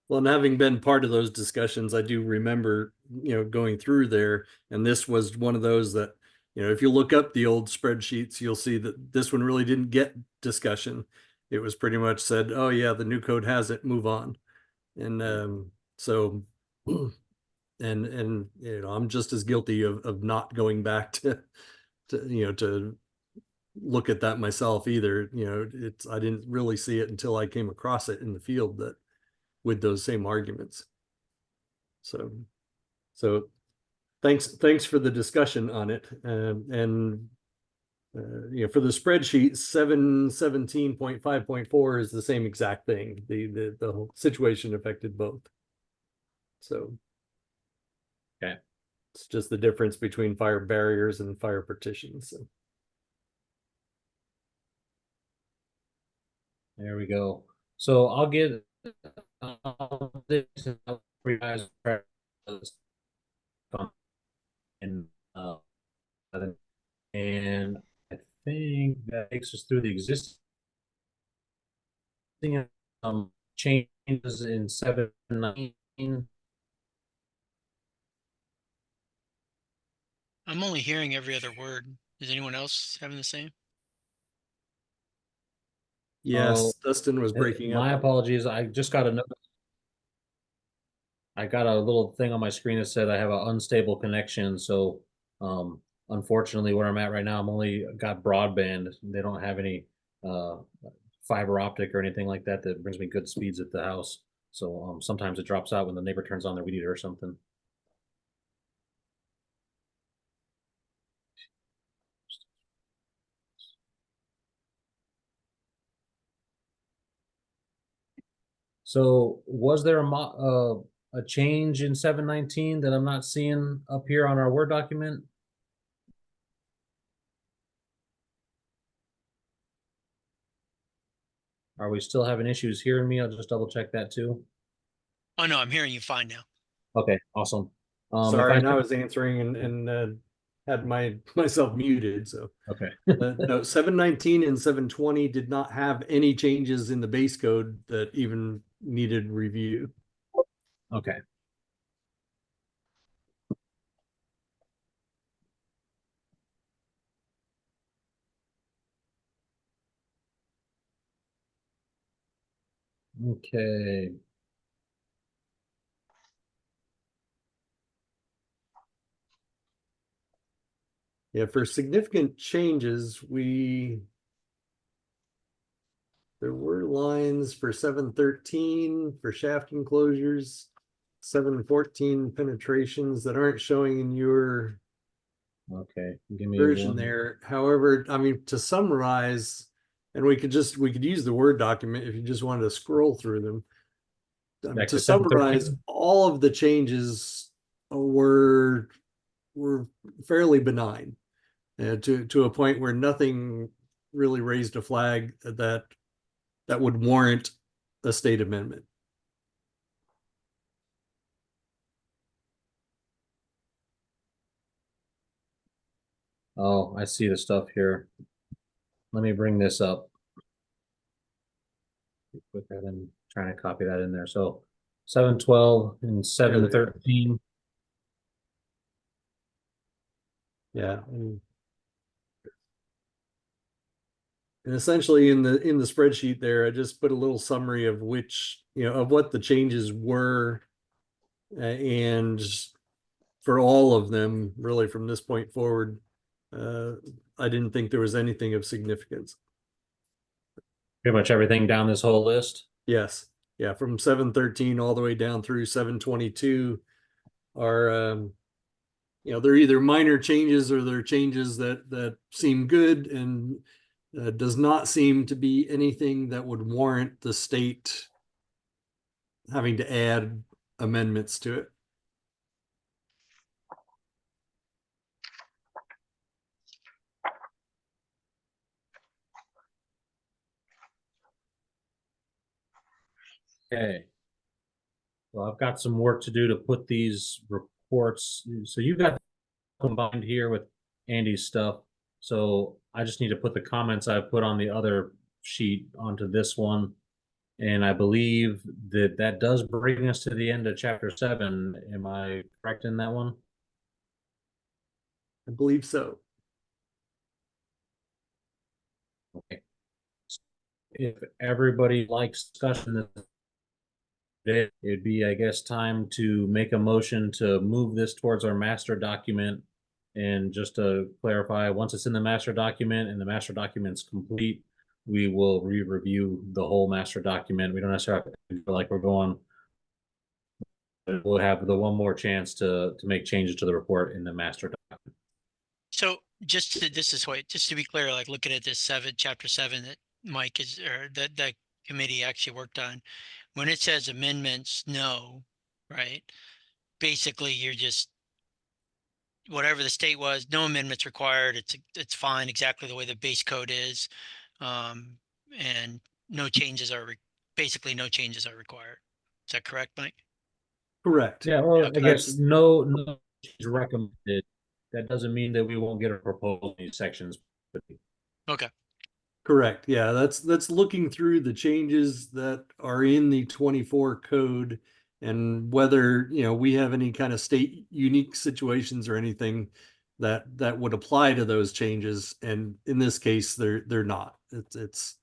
Well, and having been part of those discussions, I do remember, going through there, and this was one of those that, if you look up the old spreadsheets, you'll see that this one really didn't get discussion. It was pretty much said, oh yeah, the new code has it, move on. And so, and I'm just as guilty of not going back to look at that myself either. I didn't really see it until I came across it in the field that with those same arguments. So thanks for the discussion on it. And for the spreadsheet, 717.5.4 is the same exact thing. The whole situation affected both. So. Okay. It's just the difference between fire barriers and fire partitions. So. There we go. So I'll get this for you guys, and I think that takes us through the existing changes in 719. I'm only hearing every other word. Is anyone else having the same? Yes, Dustin was breaking up. My apologies. I just got a note. I got a little thing on my screen that said I have an unstable connection. So unfortunately, where I'm at right now, I'm only got broadband. They don't have any fiber optic or anything like that that brings me good speeds at the house. So sometimes it drops out when the neighbor turns on their weed eater or something. So was there a change in 719 that I'm not seeing up here on our Word document? Are we still having issues hearing me? I'll just double check that too. Oh no, I'm hearing you fine now. Okay, awesome. Sorry, and I was answering and had myself muted. So okay. No, 719 and 720 did not have any changes in the base code that even needed review. Okay. Okay. Yeah, for significant changes, there were lines for 713 for shaft enclosures, 714 penetrations that aren't showing in your Okay. Give me version one. there. However, I mean, to summarize, and we could use the Word document if you just wanted to scroll through them. Back To to summarize, 713. all of the changes were fairly benign, to a point where nothing really raised a flag that would warrant a state amendment. Oh, I see the stuff here. Let me bring this up. Put that in, trying to copy that in there. So 712 and 713. Yeah. And essentially in the spreadsheet there, I just put a little summary of of what the changes were, and for all of them, really from this point forward, I didn't think there was anything of significance. Pretty much everything down this whole list. Yes. Yeah, from 713 all the way down through 722 are they're either minor changes or they're changes that seem good, and does not seem to be anything that would warrant the state having to add amendments to it. Okay. Well, I've got some work to do to put these reports. So you got combined here with Andy's stuff. So I just need to put the comments I've put on the other sheet onto this one. And I believe that does bring us to the end of chapter 7. Am I correct in that one? I believe so. Okay. If everybody likes discussion, it'd be, I guess, time to make a motion to move this towards our master document. And just to clarify, once it's in the master document and the master document's complete, we will re-review the whole master document. We don't necessarily feel like we're going. We'll have the one more chance to make changes to the report in the master document. So just to be clear, like looking at this chapter 7 that Mike is, or that the committee actually worked on, when it says amendments, no, right? Basically, you're just, whatever the state was, no amendments required. It's fine exactly the way the base code is. And no changes are, basically no changes are required. Is that correct, Mike? Correct. Yeah, well, I Okay. guess no is recommended. That doesn't mean that we won't get a proposal in these sections. Okay. Correct. Yeah, that's looking through the changes that are in the 24 code and whether, we have any kind of state unique situations or anything that would apply to those changes. And in this case, they're not. It's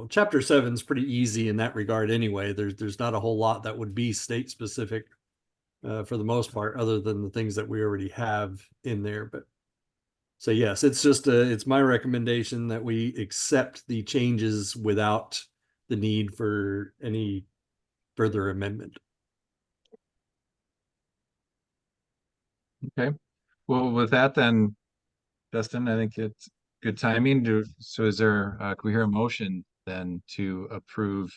chapter 7 is pretty easy in that regard anyway. There's not a whole lot that would be state specific for the most part, other than the things that we already have in there. But so yes, it's my recommendation that we accept the changes without the need for any further amendment. Okay. Well, with that then, Dustin, I think it's good timing. So is there, can we hear a motion then to approve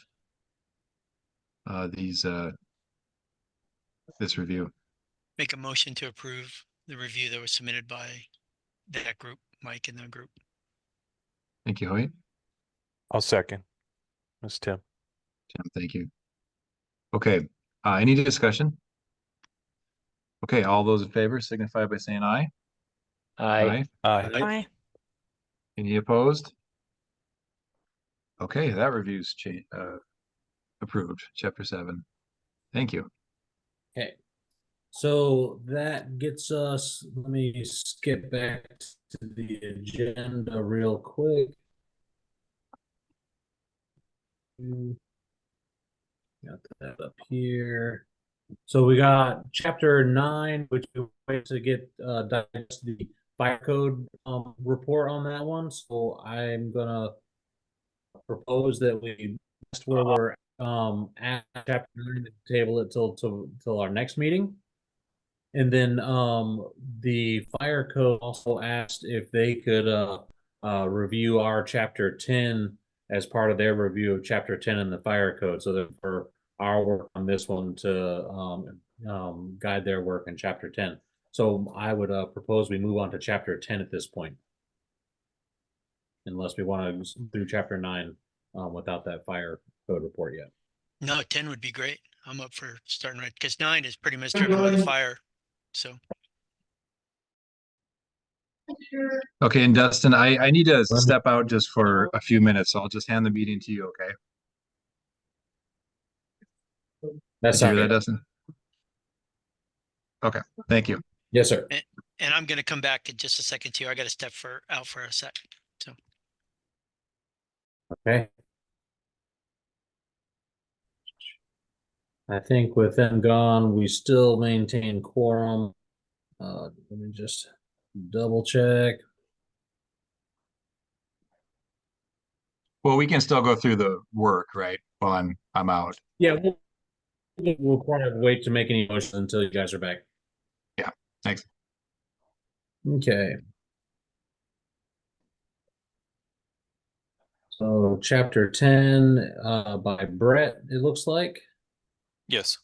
this review? Make a motion to approve the review that was submitted by that group, Mike and the group. Thank you, Hoyt. I'll second. Ms. Tim. Tim, thank you. Okay, any discussion? Okay, all those in favor signify by saying aye. Aye. Aye. Aye. Any opposed? Okay, that review's approved, chapter 7. Thank you. Okay. So that gets us, let me skip back to the agenda real quick. Got that up here. So we got chapter 9, which we wait to get digest the fire code report on that one. So I'm gonna propose that we just where we're at chapter 9, table it till our next meeting. And then the fire code also asked if they could review our chapter 10 as part of their review of chapter 10 in the fire code, so that for our work on this one to guide their work in chapter 10. So I would propose we move on to chapter 10 at this point, unless we want to do chapter 9 without that fire code report yet. No, 10 would be great. I'm up for starting right, because 9 is pretty much driven by the fire. So Okay, and Dustin, I need to step out just for a few minutes, so I'll just hand the meeting to you, okay? That's Did you hear that, Dustin? Okay, thank you. Yes, sir. and I'm going to come back in just a second too. I got to step out for a sec. So Okay. I think with them gone, we still maintain quorum. Let me just double check. Well, we can still go through the work, right? While I'm out. Yeah, we'll probably wait to make any motions until you guys are back. Yeah, thanks. Okay. So chapter 10 by Brett, it looks like. Yes.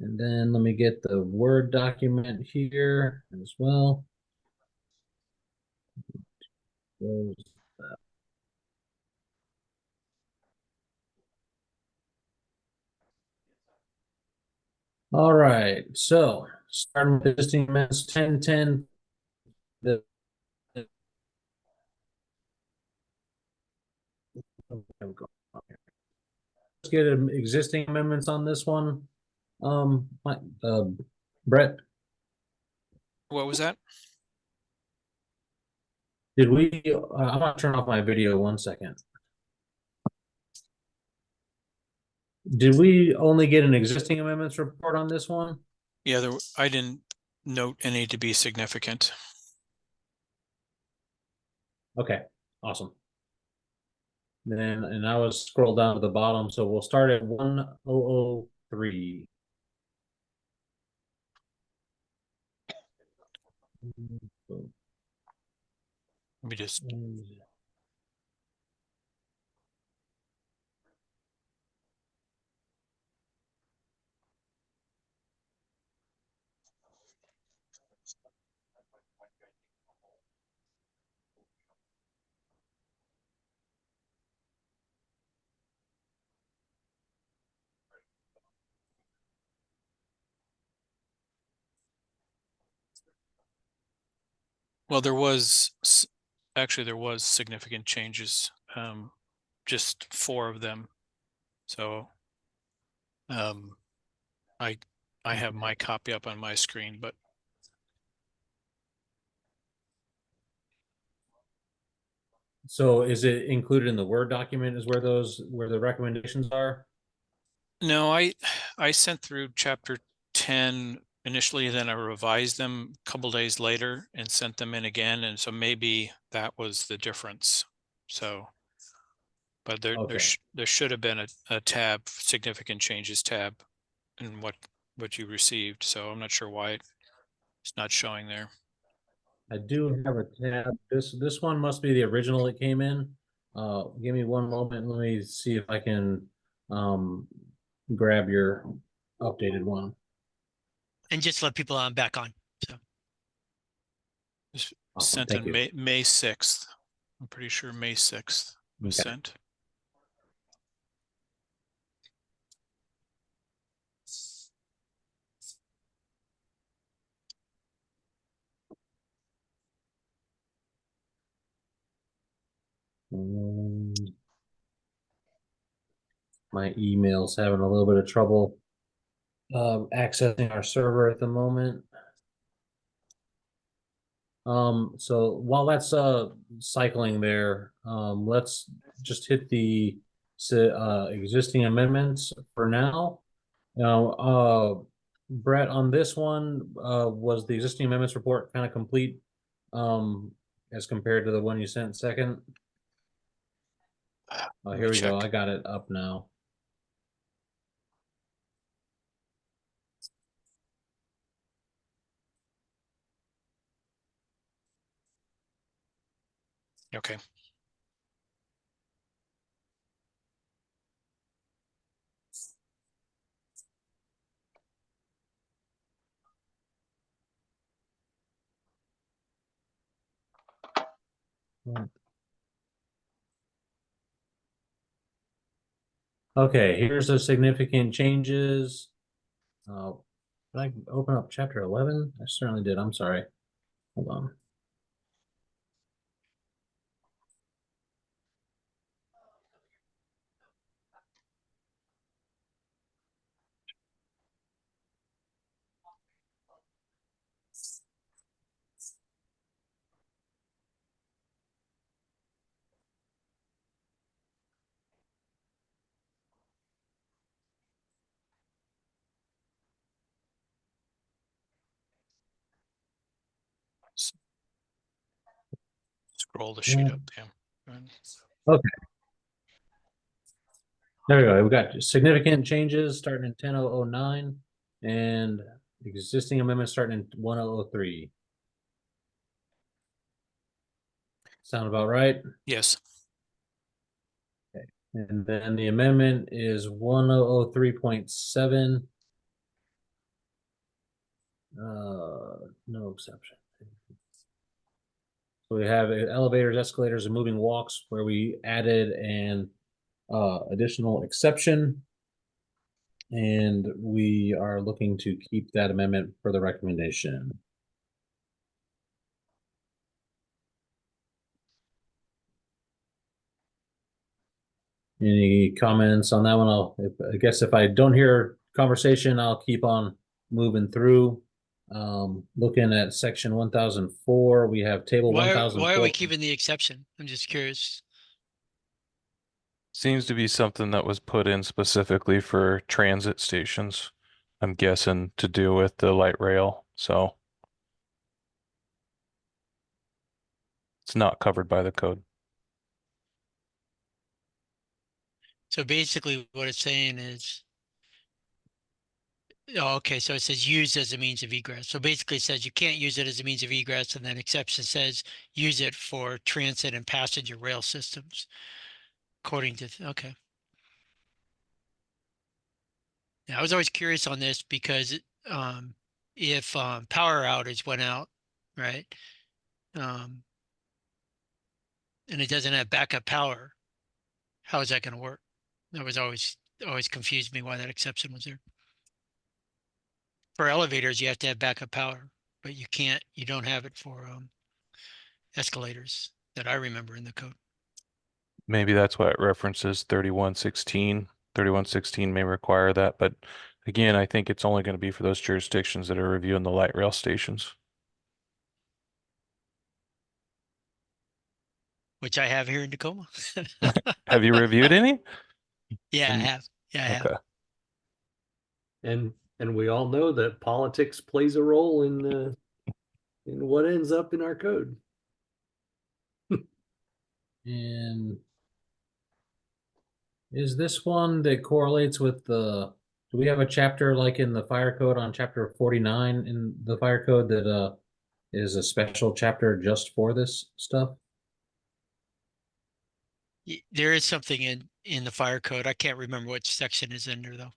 And then let me get the Word document here as well. Close that. All right, so starting with existing amendments 1010. Let's get existing amendments on this one. Brett, What was that? did we? I'm gonna turn off my video 1 second. Did we only get an existing amendments report on this one? Yeah, I didn't note any to be significant. Okay, awesome. Then, and I was scroll down to the bottom, so we'll start at 1003. Let me just, well, actually there was significant changes, just 4 of them. So I have my copy up on my screen, but So is it included in the Word document is where the recommendations are? no, I sent through chapter 10 initially, then I revised them a couple days later and sent them in again, and so maybe that was the difference. So, but there Okay. there should have been a tab, significant changes tab, in what you received. So I'm not sure why it's not showing there. I do have a tab. This one must be the original that came in. Give me one moment. Let me see if I can grab your updated one. And just let people back on. So It's Awesome, sent thank on you. May 6th. I'm pretty sure May 6th was Okay. sent. My email's having a little bit of trouble accessing our server at the moment. So while that's cycling there, let's just hit the existing amendments for now. Now, Brett, on this one, was the existing amendments report kind of complete as compared to the one you sent second? Let Here me we go. check. I got it up now. Okay. Okay, here's the significant changes. Did I open up chapter 11? I certainly did. I'm sorry. Hold on. Scroll the sheet up. Yeah. Okay. There we go. We got significant changes starting in 10.009 and existing amendments starting in 1003. Sound about right? Yes. Okay. And then the amendment is 1003.7. No exception. So we have elevators, escalators, and moving walks where we added an additional exception. And we are looking to keep that amendment for the recommendation. Any comments on that one? I guess if I don't hear conversation, I'll keep on moving through. Looking at section 1004, we have table why are we 1004. keeping the exception? I'm just curious. Seems to be something that was put in specifically for transit stations. I'm guessing to do with the light rail, so it's not covered by the code. So basically what it's saying is Oh, okay, so it says used as a means of egress. So basically it says you can't use it as a means of egress, and then exception says use it for transit and passenger rail systems. According to, okay. Yeah, I was always curious on this because if power outage went out, right? And it doesn't have backup power, how is that going to work? That was always confused me why that exception was there. For elevators, you have to have backup power, but you don't have it for escalators that I remember in the code. Maybe that's what it references 3116. 3116 may require that, but again, I think it's only going to be for those jurisdictions that are reviewing the light rail stations. Which I have here in Tacoma. Have you reviewed any? Yeah, I And- have. Yeah, I have. Okay. And we all know that politics plays a role in what ends up in our code. And is this one that correlates with do we have a chapter like in the fire code on chapter 49 in the fire code that is a special chapter just for this stuff? There is something in the fire code. I can't remember which section is in there though.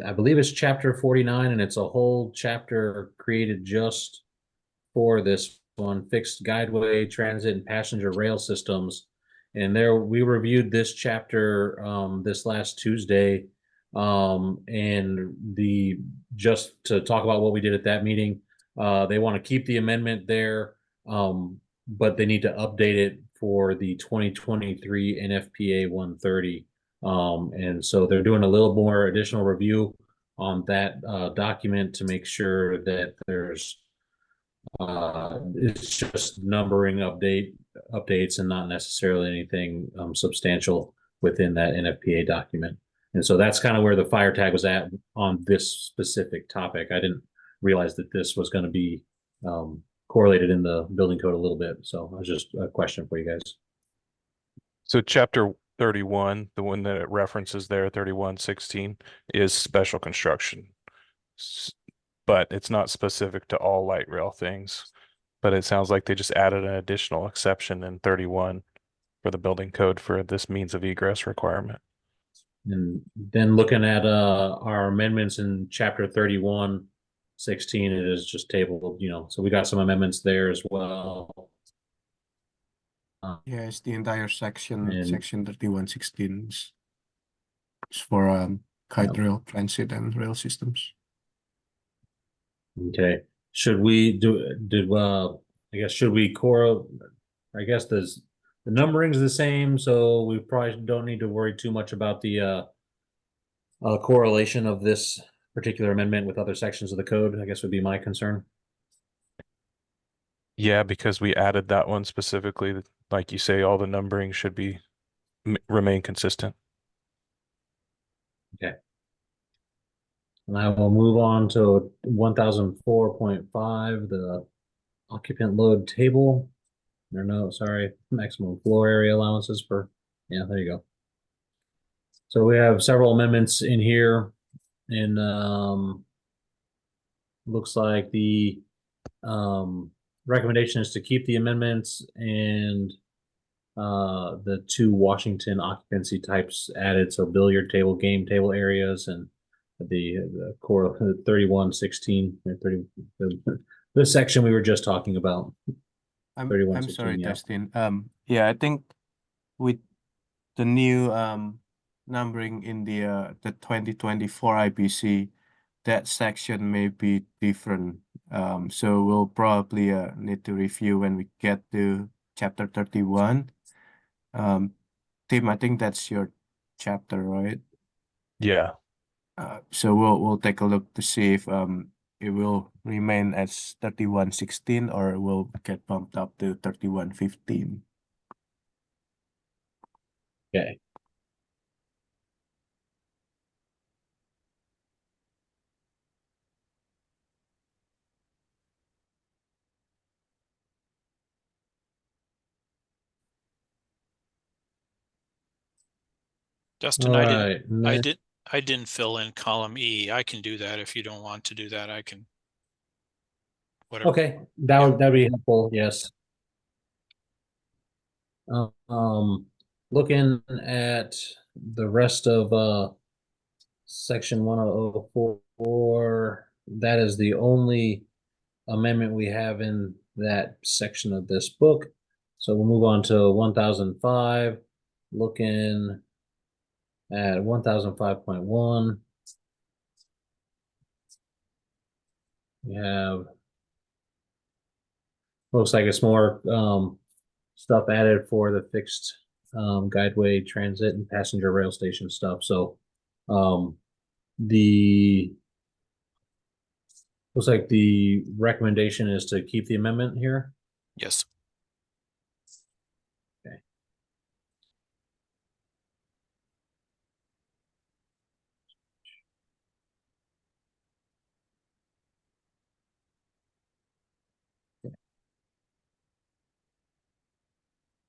I believe it's chapter 49, and it's a whole chapter created just for this one, fixed guideway, transit, and passenger rail systems. And there we reviewed this chapter this last Tuesday. And just to talk about what we did at that meeting, they want to keep the amendment there, but they need to update it for the 2023 NFPA 130. And so they're doing a little more additional review on that document to make sure that there's it's just numbering updates and not necessarily anything substantial within that NFPA document. And so that's kind of where the fire tag was at on this specific topic. I didn't realize that this was going to be correlated in the building code a little bit. So it was just a question for you guys. So chapter 31, the one that it references there, 3116, is special construction. But it's not specific to all light rail things. But it sounds like they just added an additional exception in 31 for the building code for this means of egress requirement. And then looking at our amendments in chapter 3116, it is just tabled, so we got some amendments there as well. Yes, the entire section, And- section 3116 is for kite rail, transit, and rail systems. Okay, should we should we I guess the numbering is the same, so we probably don't need to worry too much about the correlation of this particular amendment with other sections of the code, I guess would be my concern. Yeah, because we added that one specifically, like you say, all the numbering should be remain consistent. Okay. And I will move on to 1004.5, the occupant load table. Or no, sorry, maximum floor area allowances yeah, there you go. So we have several amendments in here, and looks like the recommendation is to keep the amendments and the two Washington occupancy types added, so billiard table, game table areas, and the core 3116, 30, the section we were just talking about. I'm 3116, sorry, yeah. Dustin. Yeah, I think with the new numbering in the 2024 IBC, that section may be different. So we'll probably need to review when we get to chapter 31. Tim, I think that's your chapter, right? Yeah. So we'll take a look to see if it will remain as 3116 or it will get bumped up to 3115. Okay. Justin, All I right. didn't I didn't fill in column E. I can do that. If you don't want to do that, I can. Whatever. Okay, that'd be helpful, yes. Looking at the rest of section 1004, that is the only amendment we have in that section of this book. So we'll move on to 1005, looking at 1005.1. We have, looks like it's more stuff added for the fixed guideway transit and passenger rail station stuff. So the looks like the recommendation is to keep the amendment here. Yes. Okay.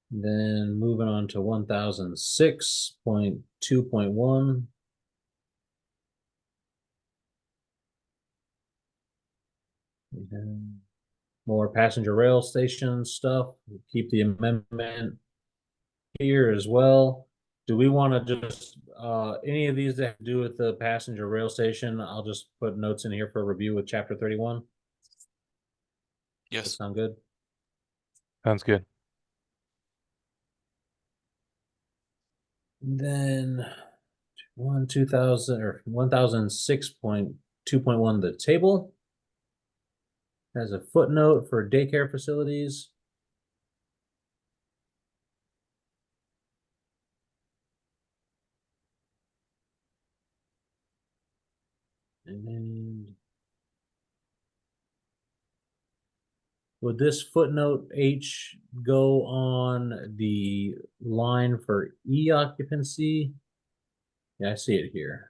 Then moving on to 1006.2.1. More passenger rail station stuff. Keep the amendment here as well. Do we want to just any of these that have to do with the passenger rail station? I'll just put notes in here for review with chapter 31. Yes. That sound good? Sounds good. Then 2000 or 1006.2.1, the table has a footnote for daycare facilities. And would this footnote H go on the line for E occupancy? Yeah, I see it here.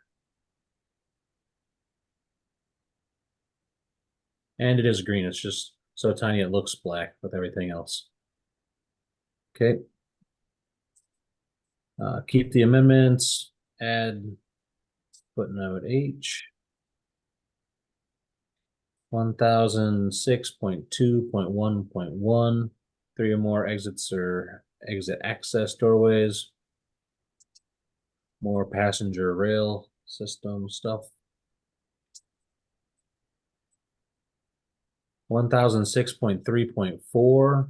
And it is green. It's just so tiny it looks black with everything else. Okay. Keep the amendments, add footnote H. 1006.2.1.1, 3 or more exits or exit access doorways. More passenger rail system stuff. 1006.3.4.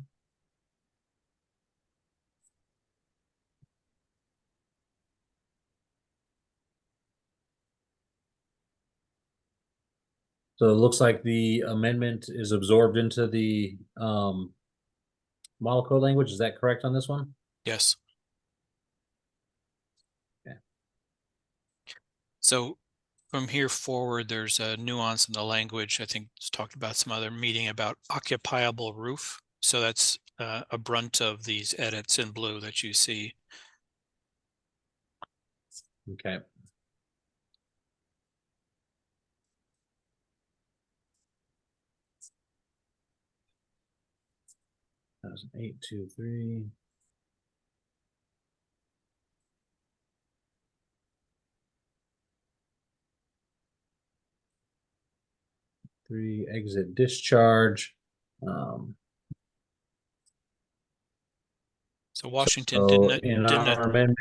So it looks like the amendment is absorbed into the model code language. Is that correct on this one? Yes. Okay. So from here forward, there's a nuance in the language. I think it's talked about some other meeting about occupiable roof. So that's a brunt of these edits in blue that you see. Okay. That was 823. Three exit discharge. So Washington So didn't in our amendment,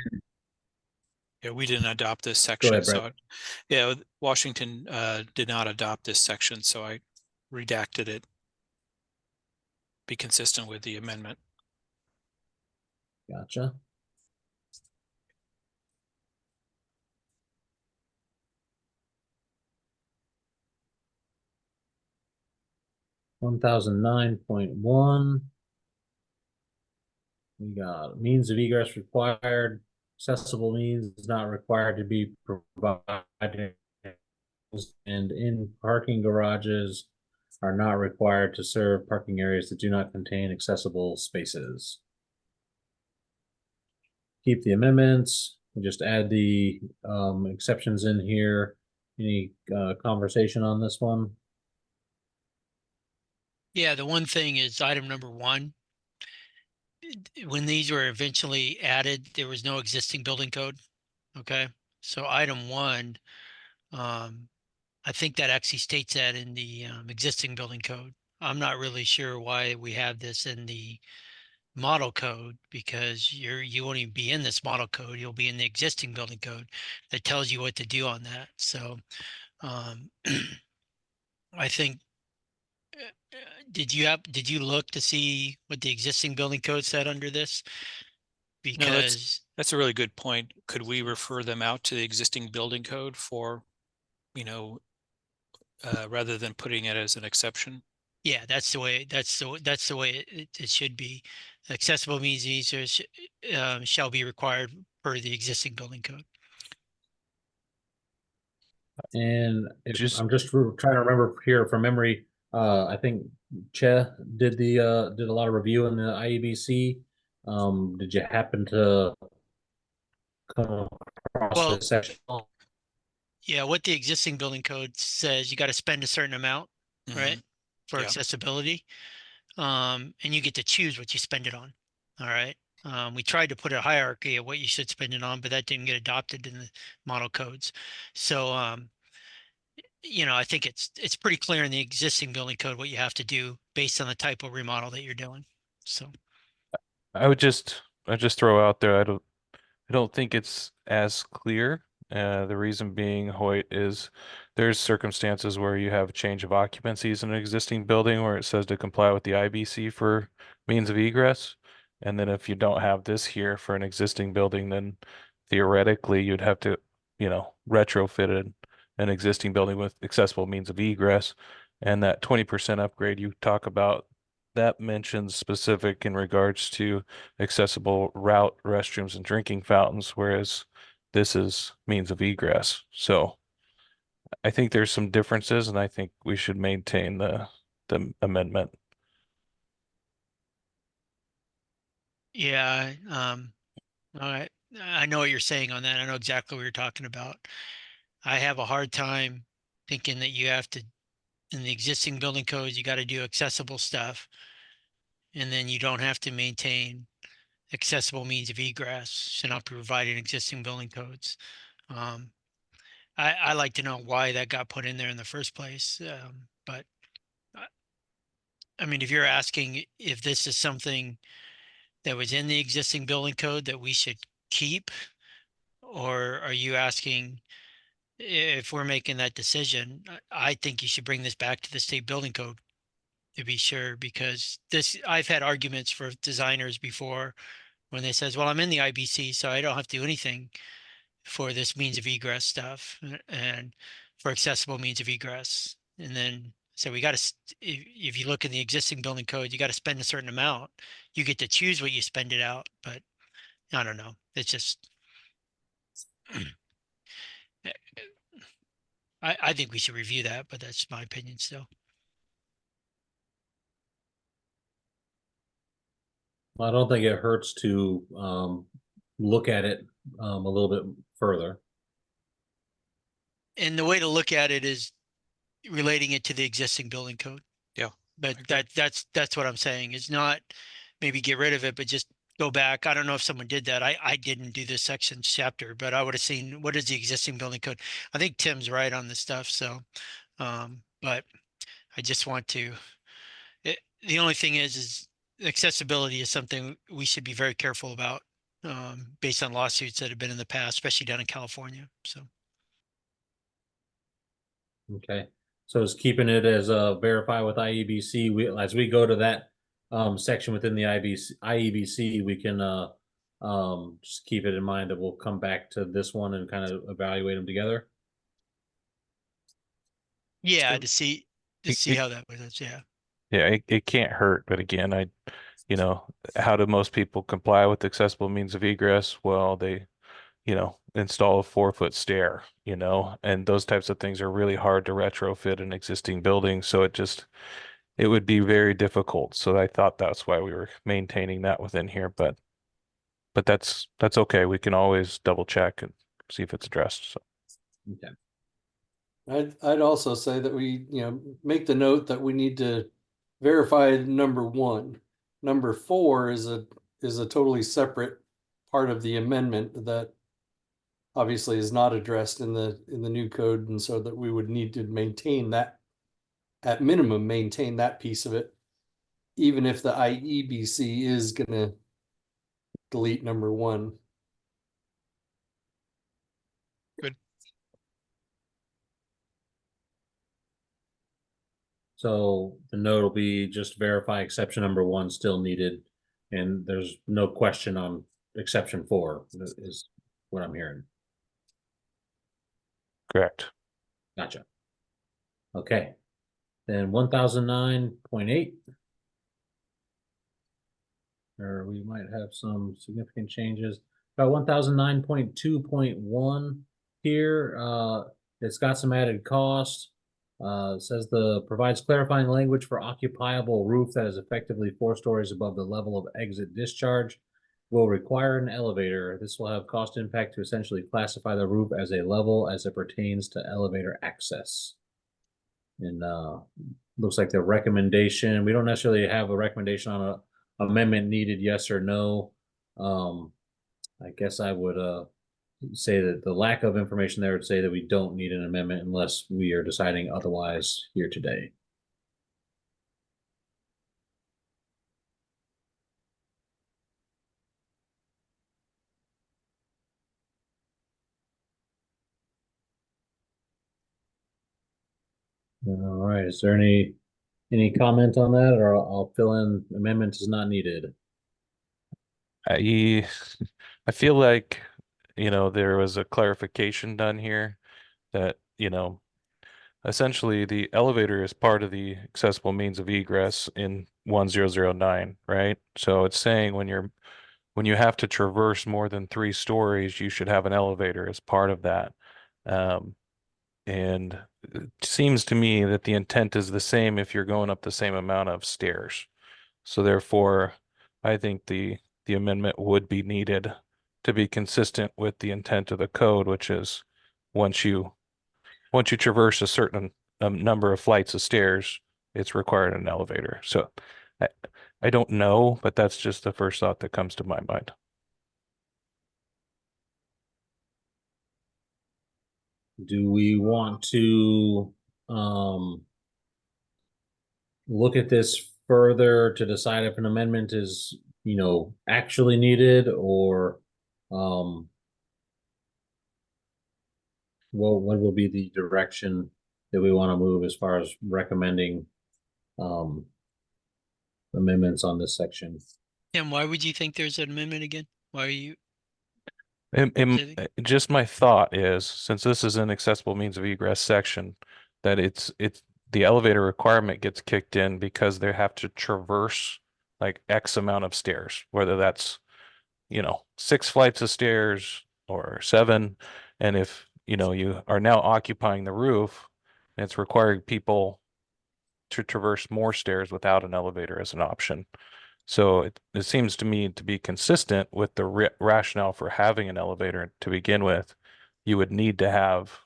yeah, we didn't adopt this go section. ahead, So Brett. yeah, Washington did not adopt this section, so I redacted it. Be consistent with the amendment. Gotcha. (1009.1). We got means of egress required. Accessible means is not required to be provided, and in parking garages are not required to serve parking areas that do not contain accessible spaces. Keep the amendments. We just add the exceptions in here. Any conversation on this one? Yeah, the one thing is item number 1. When these were eventually added, there was no existing building code. Okay. So item 1, I think that actually states that in the existing building code. I'm not really sure why we have this in the model code, because you won't even be in this model code. You'll be in the existing building code that tells you what to do on that. So I think, did you look to see what the existing building code said under this? No, Because that's a really good point. Could we refer them out to the existing building code for, rather than putting it as an exception? yeah, that's the way it should be. Accessible means easier shall be required per the existing building code. And Just I'm just trying to remember here from memory. I think Che did did a lot of review in the IEBC. Did you happen to come across Well, this section? yeah, what the existing building code says, you got to spend a certain amount, right, for Yeah. accessibility, and you get to choose what you spend it on. All right. We tried to put a hierarchy of what you should spend it on, but that didn't get adopted in the model codes. So, I think it's pretty clear in the existing building code what you have to do based on the type of remodel that you're doing. So, I just throw out there, I don't think it's as clear. The reason being, Hoyt, is there's circumstances where you have a change of occupancies in an existing building where it says to comply with the IBC for means of egress. And then if you don't have this here for an existing building, then theoretically you'd have to, retrofit an existing building with accessible means of egress. And that 20% upgrade you talk about, that mentions specific in regards to accessible route, restrooms, and drinking fountains, whereas this is means of egress. So I think there's some differences, and I think we should maintain the amendment. yeah, all right. I know what you're saying on that. I know exactly what you're talking about. I have a hard time thinking that you have to, in the existing building codes, you got to do accessible stuff, and then you don't have to maintain accessible means of egress should not be provided in existing building codes. I like to know why that got put in there in the first place. But I mean, if you're asking if this is something that was in the existing building code that we should keep, or are you asking if we're making that decision? I think you should bring this back to the state building code to be sure, because I've had arguments for designers before when they says, well, I'm in the IBC, so I don't have to do anything for this means of egress stuff and for accessible means of egress. And then so we got to, if you look in the existing building code, you got to spend a certain amount. You get to choose what you spend it out, but I don't know. It's just, I think we should review that, but that's my opinion still. I don't think it hurts to look at it a little bit further. And the way to look at it is relating it to the existing building code. Yeah. But that's what I'm saying, is not maybe get rid of it, but just go back. I don't know if someone did that. I didn't do this section chapter, but I would have seen what is the existing building code. I think Tim's right on this stuff. So, but I just want to, the only thing is accessibility is something we should be very careful about, based on lawsuits that have been in the past, especially down in California. So. Okay, so it's keeping it as verify with IEBC. As we go to that section within the IEBC, we can just keep it in mind that we'll come back to this one and kind of evaluate them together. Yeah, So- to see It- how that was. Yeah. Yeah, it can't hurt, but again, how do most people comply with accessible means of egress? Well, they, install a 4-foot stair, and those types of things are really hard to retrofit an existing building. So it would be very difficult. So I thought that's why we were maintaining that within here, but that's okay. We can always double check and see if it's addressed. So Okay. I'd also say that we, make the note that we need to verify number 1. Number 4 is a totally separate part of the amendment that obviously is not addressed in the new code, and so that we would need to maintain that, at minimum, maintain that piece of it, even if the IEBC is gonna delete number 1. So the note will be just verify exception number 1 still needed, and there's no question on exception 4 is what I'm hearing. Correct. Gotcha. Okay. Then 1009.8. Or we might have some significant changes. About 1009.2.1 here. It's got some added cost. It says provides clarifying language for occupiable roof that is effectively 4 stories above the level of exit discharge. Will require an elevator. This will have cost impact to essentially classify the roof as a level as it pertains to elevator access. And looks like the recommendation, we don't necessarily have a recommendation on a amendment needed, yes or no. I guess I would say that the lack of information there would say that we don't need an amendment unless we are deciding otherwise here today. All right, is there any comment on that, or I'll fill in amendment is not needed? I feel like, there was a clarification done here that, essentially the elevator is part of the accessible means of egress in 1009, right? So it's saying when you have to traverse more than 3 stories, you should have an elevator as part of that. And it seems to me that the intent is the same if you're going up the same amount of stairs. So therefore, I think the amendment would be needed to be consistent with the intent of the code, which is once you traverse a certain number of flights of stairs, it's required an elevator. So I don't know, but that's just the first thought that comes to my mind. Do we want to look at this further to decide if an amendment is, actually needed, or what will be the direction that we want to move as far as recommending amendments on this section? And why would you think there's an amendment again? Why are you? Just my thought is, since this is an accessible means of egress section, that it's the elevator requirement gets kicked in because they have to traverse like X amount of stairs, whether that's 6 flights of stairs or 7. And if you are now occupying the roof, it's requiring people to traverse more stairs without an elevator as an option. So it seems to me to be consistent with the rationale for having an elevator to begin with. You would need to have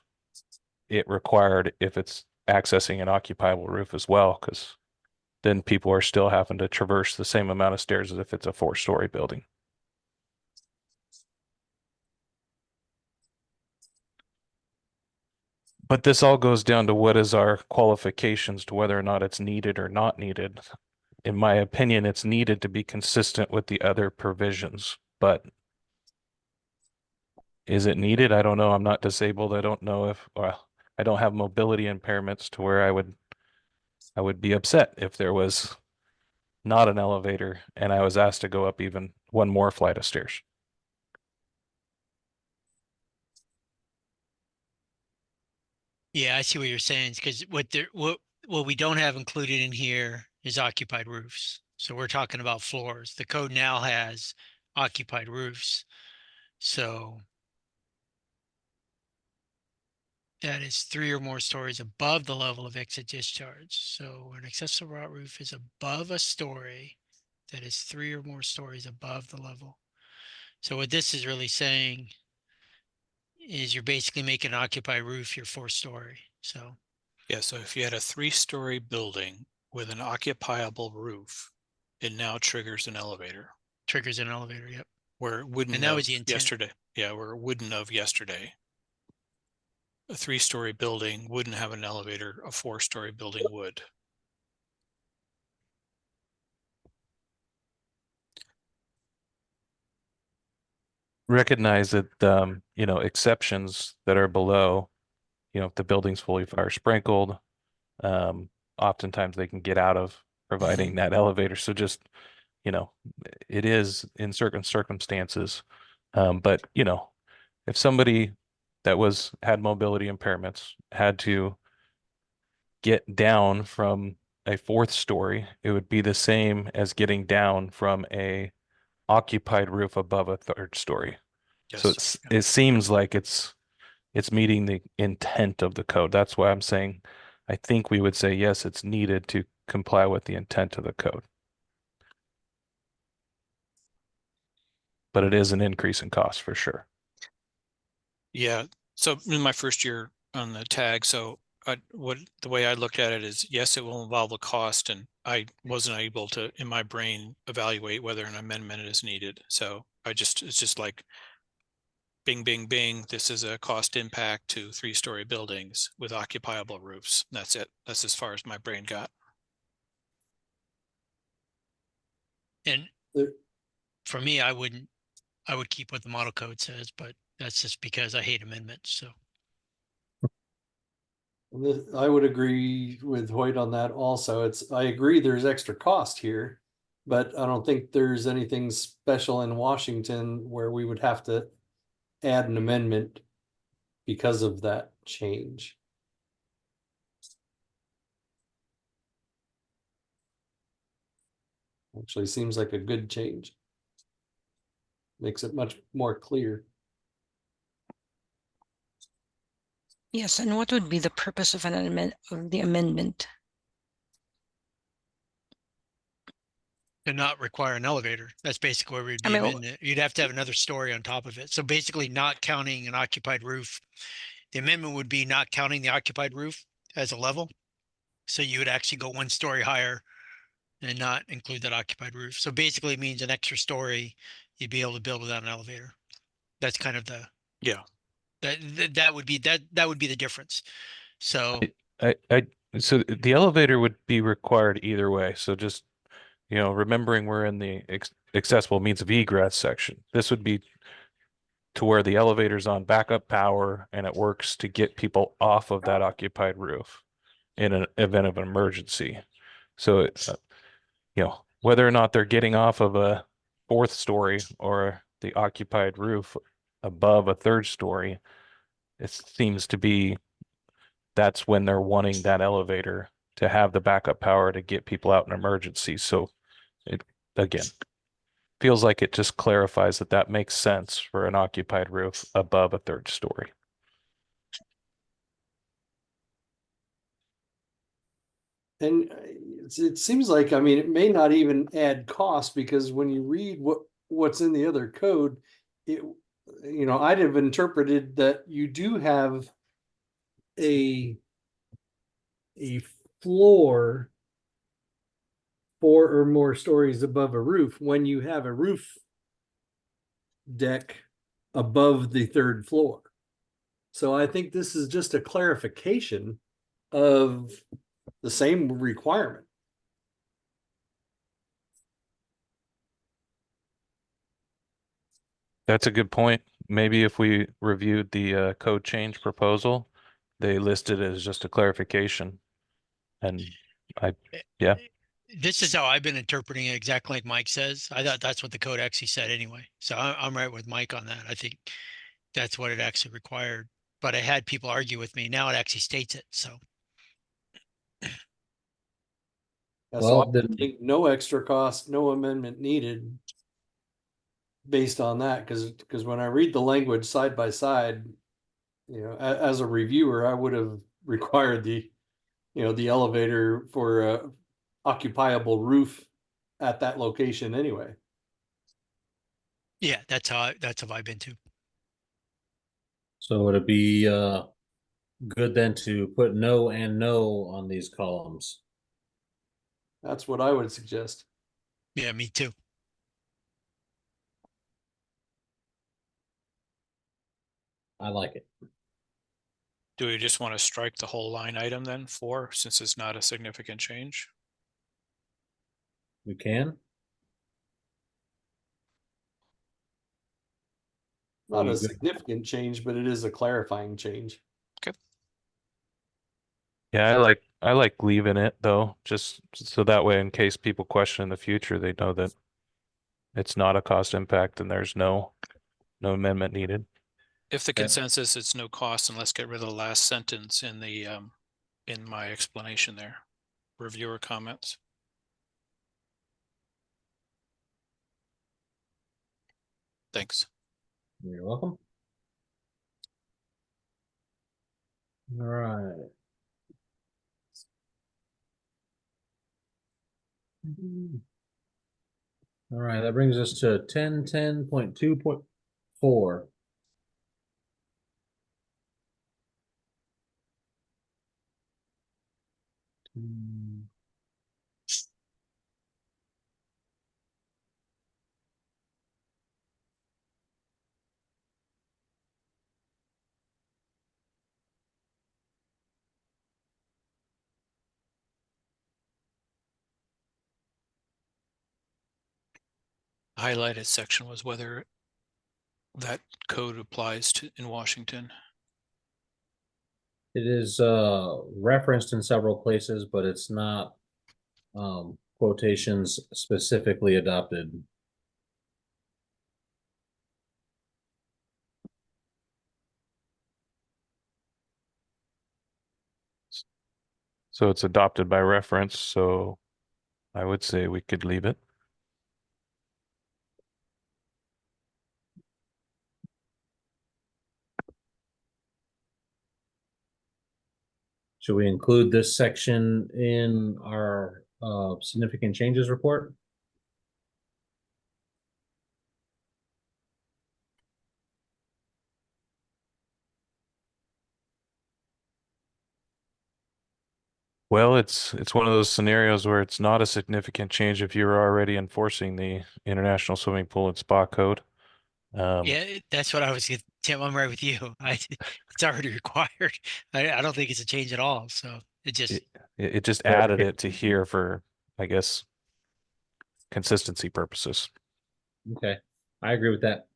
it required if it's accessing an occupiable roof as well, because then people are still having to traverse the same amount of stairs as if it's a 4-story building. But this all goes down to what is our qualifications to whether or not it's needed or not needed. In my opinion, it's needed to be consistent with the other provisions, but is it needed? I don't know. I'm not disabled. I don't know if, well, I don't have mobility impairments to where I would be upset if there was not an elevator and I was asked to go up even one more flight of stairs. Yeah, I see what you're saying, because what we don't have included in here is occupied roofs. So we're talking about floors. The code now has occupied roofs. So that is 3 or more stories above the level of exit discharge. So an accessible route roof is above a story that is 3 or more stories above the level. So what this is really saying is you're basically making an occupied roof your 4-story. So Yeah, so if you had a 3-story building with an occupiable roof, it now triggers an elevator. triggers an elevator, yep. where it wouldn't And that have was the intent. yesterday. Yeah, where it wouldn't have yesterday. A 3-story building wouldn't have an elevator, a 4-story building would. Recognize that, you know, exceptions that are below, you know, if the building's fully fire sprinkled, oftentimes they can get out of providing that elevator. So just, you know, it is in certain circumstances. But, you know, if somebody that had mobility impairments had to get down from a 4th story, it would be the same as getting down from a occupied roof above a 3rd story. So Yes. it seems like it's meeting the intent of the code. That's why I'm saying I think we would say yes, it's needed to comply with the intent of the code. But it is an increase in cost for sure. Yeah. So in my first year on the tag, so the way I looked at it is, yes, it will involve a cost, and I wasn't able to, in my brain, evaluate whether an amendment is needed. So it's just like bing, bing, bing. This is a cost impact to 3-story buildings with occupiable roofs. That's it. That's as far as my brain got. And There- for me, I would keep what the model code says, but that's just because I hate amendments. So I would agree with Hoyt on that also. I agree there's extra cost here, but I don't think there's anything special in Washington where we would have to add an amendment because of that change. Actually seems like a good change. Makes it much more clear. Yes, and what would be the purpose of the amendment? to not require an elevator. That's basically where we'd I be mean, amending it. You'd have to have another story on top of it. So basically not counting an occupied roof. The amendment would be not counting the occupied roof as a level. So you would actually go 1 story higher and not include that occupied roof. So basically it means an extra story you'd be able to build without an elevator. That's kind of the Yeah. that would be the difference. So So the elevator would be required either way. So just, you know, remembering we're in the accessible means of egress section. This would be to where the elevator's on backup power and it works to get people off of that occupied roof in an event of an emergency. So it's, you know, whether or not they're getting off of a 4th story or the occupied roof above a 3rd story, it seems to be that's when they're wanting that elevator to have the backup power to get people out in emergencies. So it, again, feels like it just clarifies that makes sense for an occupied roof above a 3rd story. And it seems like, I mean, it may not even add cost, because when you read what's in the other code, I'd have interpreted that you do have a floor 4 or more stories above a roof when you have a roof deck above the 3rd floor. So I think this is just a clarification of the same requirement. That's a good point. Maybe if we reviewed the code change proposal, they listed it as just a clarification. And yeah. This is how I've been interpreting it, exactly like Mike says. I thought that's what the code actually said anyway. So I'm right with Mike on that. I think that's what it actually required. But I had people argue with me. Now it actually states it. So So I think no extra cost, no amendment needed based on that, because when I read the language side by side, as a reviewer, I would have required the elevator for a occupiable roof at that location anyway. yeah, that's how I've been too. So would it be good then to put no and no on these columns? That's what I would suggest. Yeah, me too. I like it. Do we just want to strike the whole line item then, 4, since it's not a significant change? We can. Not You a good? significant change, but it is a clarifying change. Yeah, I like leaving it though, just so that way in case people question in the future, they know that it's not a cost impact and there's no amendment needed. If the Okay. consensus, it's no cost, and let's get rid of the last sentence in the in my explanation there. Reviewer comments. Thanks. You're welcome. All right. All right, that brings us to 10.2.4. Highlighted section was whether that code applies to in Washington. It is referenced in several places, but it's not quotations specifically adopted. So it's adopted by reference, so I would say we could leave it. Should we include this section in our significant changes report? Well, it's one of those scenarios where it's not a significant change if you're already enforcing the International Swimming Pool and Spa Code. Yeah, that's what I was, Tim, I'm right with you. It's already required. I don't think it's a change at all. So it just, It just added it to here for, I guess, consistency purposes. Okay, I agree with that.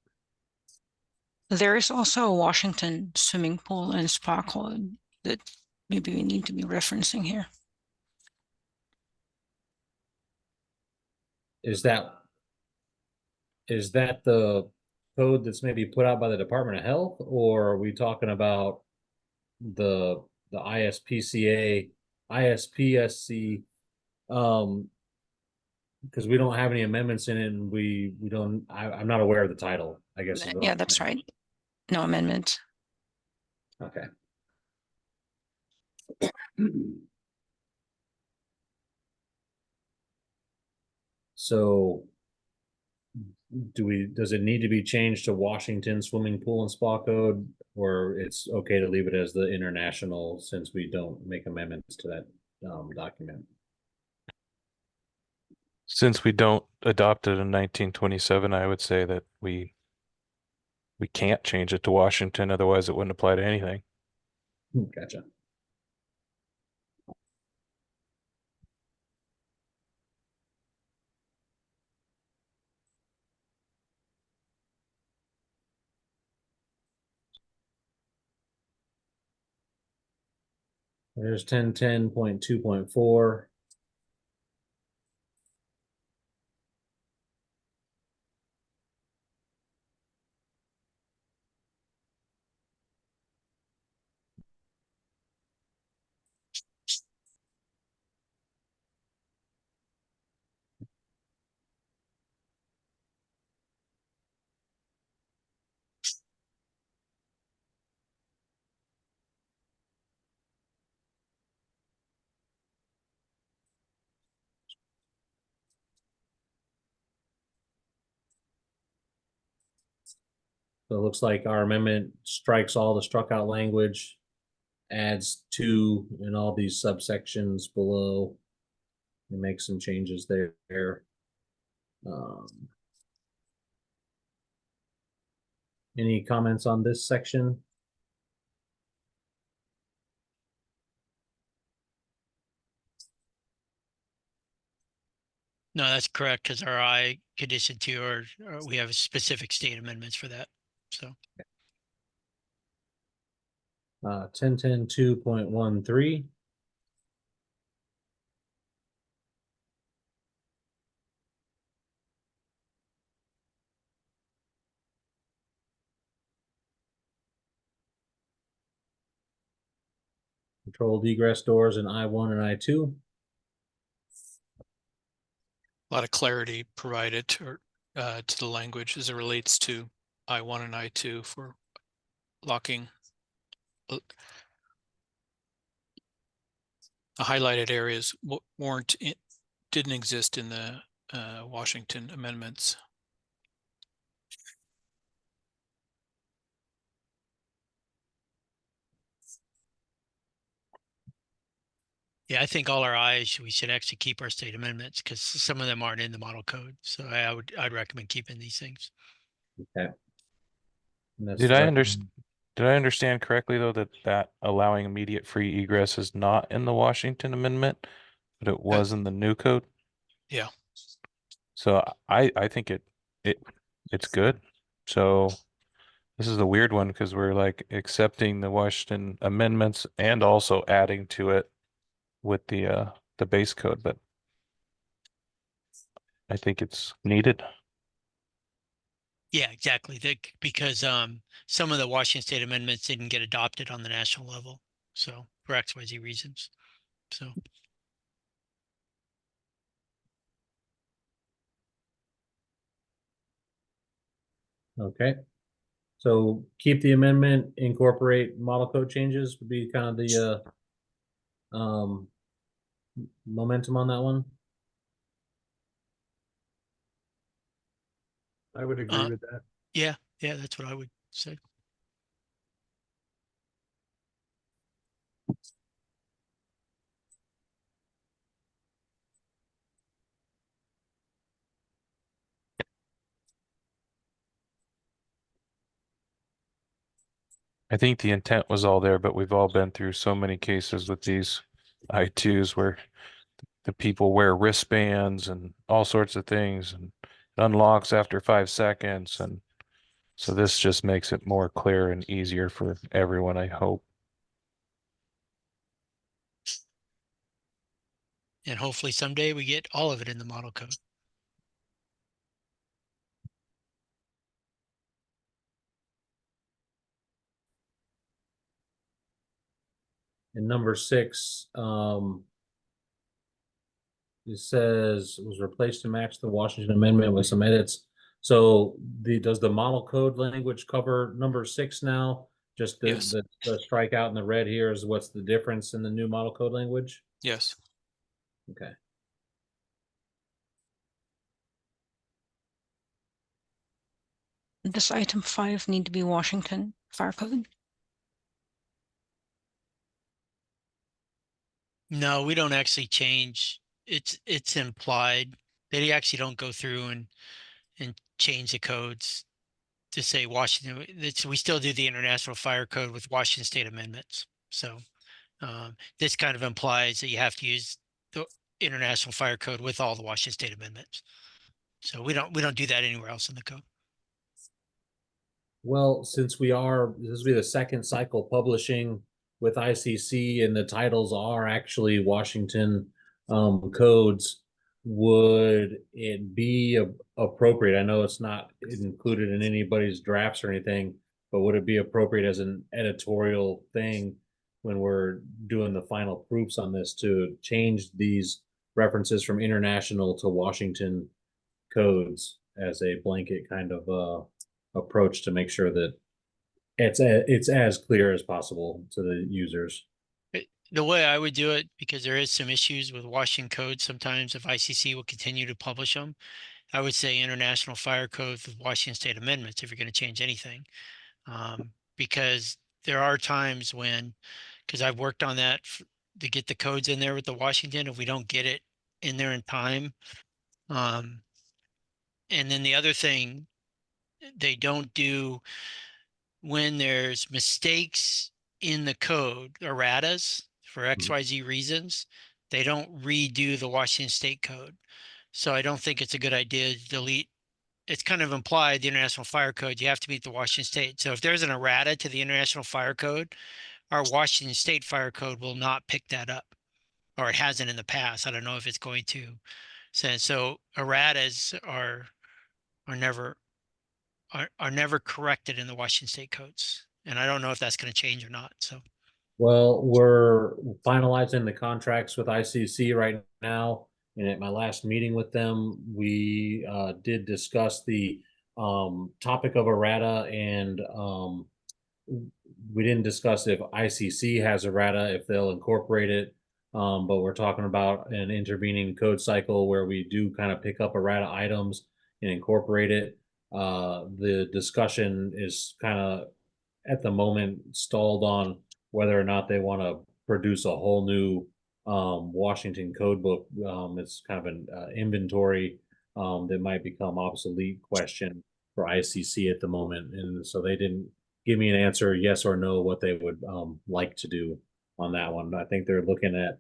There is also a Washington swimming pool and spa code that maybe we need to be referencing here. Is that the code that's maybe put out by the Department of Health, or are we talking about the ISPCA, ISPSC? Because we don't have any amendments in it, and we don't. I'm not aware of the title, I guess. Yeah, that's right. No amendment. Okay. So does it need to be changed to Washington Swimming Pool and Spa Code, or it's okay to leave it as the international since we don't make amendments to that document? Since we don't adopt it in 1927, I would say that we can't change it to Washington, otherwise it wouldn't apply to anything. Gotcha. There's 10.2.4. So it looks like our amendment strikes all the struck out language, adds to in all these subsections below, and makes some changes there. Any comments on this section? No, that's correct, because our I condition 2 or we have specific state amendments for that. So 10.10.2.13. Controlled egress doors in I1 and I2. A lot of clarity provided to the language as it relates to I1 and I2 for locking. The highlighted areas didn't exist in the Washington amendments. yeah, I think all our I's, we should actually keep our state amendments because some of them aren't in the model code. So I'd recommend keeping these things. Okay. And that's Did the I recommend- understand correctly though that allowing immediate free egress is not in the Washington Amendment, but it was in the new code? Yeah. So I think it's good. So this is a weird one because we're like accepting the Washington amendments and also adding to it with the base code, but I think it's needed. Yeah, exactly. Because some of the Washington state amendments didn't get adopted on the national level. So for XYZ reasons. So Okay. So keep the amendment, incorporate model code changes would be kind of the momentum on that one. I would agree with that. yeah, that's what I would say. I think the intent was all there, but we've all been through so many cases with these I2s where the people wear wristbands and all sorts of things and it unlocks after 5 seconds. And so this just makes it more clear and easier for everyone, I hope. And hopefully someday we get all of it in the model code. And number 6, it says was replaced to match the Washington Amendment with some edits. So does the model code language cover number 6 now? Just Yes. the strikeout in the red here is what's the difference in the new model code language? Yes. Okay. Does item 5 need to be Washington Fire Code? No, we don't actually change. It's implied. They actually don't go through and change the codes to say Washington. We still do the International Fire Code with Washington state amendments. So this kind of implies that you have to use the International Fire Code with all the Washington state amendments. So we don't do that anywhere else in the code. Well, since this will be the second cycle publishing with ICC and the titles are actually Washington codes, would it be appropriate? I know it's not included in anybody's drafts or anything, but would it be appropriate as an editorial thing when we're doing the final proofs on this to change these references from international to Washington codes as a blanket kind of approach to make sure that it's as clear as possible to the users? The way I would do it, because there is some issues with Washington code sometimes, if ICC will continue to publish them, I would say International Fire Code with Washington state amendments if you're going to change anything. Because there are times when, because I've worked on that to get the codes in there with the Washington, if we don't get it in there in time. And then the other thing they don't do when there's mistakes in the code, erratas for XYZ reasons, they don't redo the Washington state code. So I don't think it's a good idea to delete. It's kind of implied the International Fire Code, you have to meet the Washington State. So if there's an errata to the International Fire Code, our Washington State Fire Code will not pick that up, or it hasn't in the past. I don't know if it's going to. So erratas are never corrected in the Washington State codes, and I don't know if that's going to change or not. So. Well, we're finalizing the contracts with ICC right now. And at my last meeting with them, we did discuss the topic of errata, and we didn't discuss if ICC has errata, if they'll incorporate it. But we're talking about an intervening code cycle where we do kind of pick up errata items and incorporate it. The discussion is kind of at the moment stalled on whether or not they want to produce a whole new Washington code book. It's kind of an inventory that might become obsolete question for ICC at the moment. And so they didn't give me an answer, yes or no, what they would like to do on that one. I think they're looking at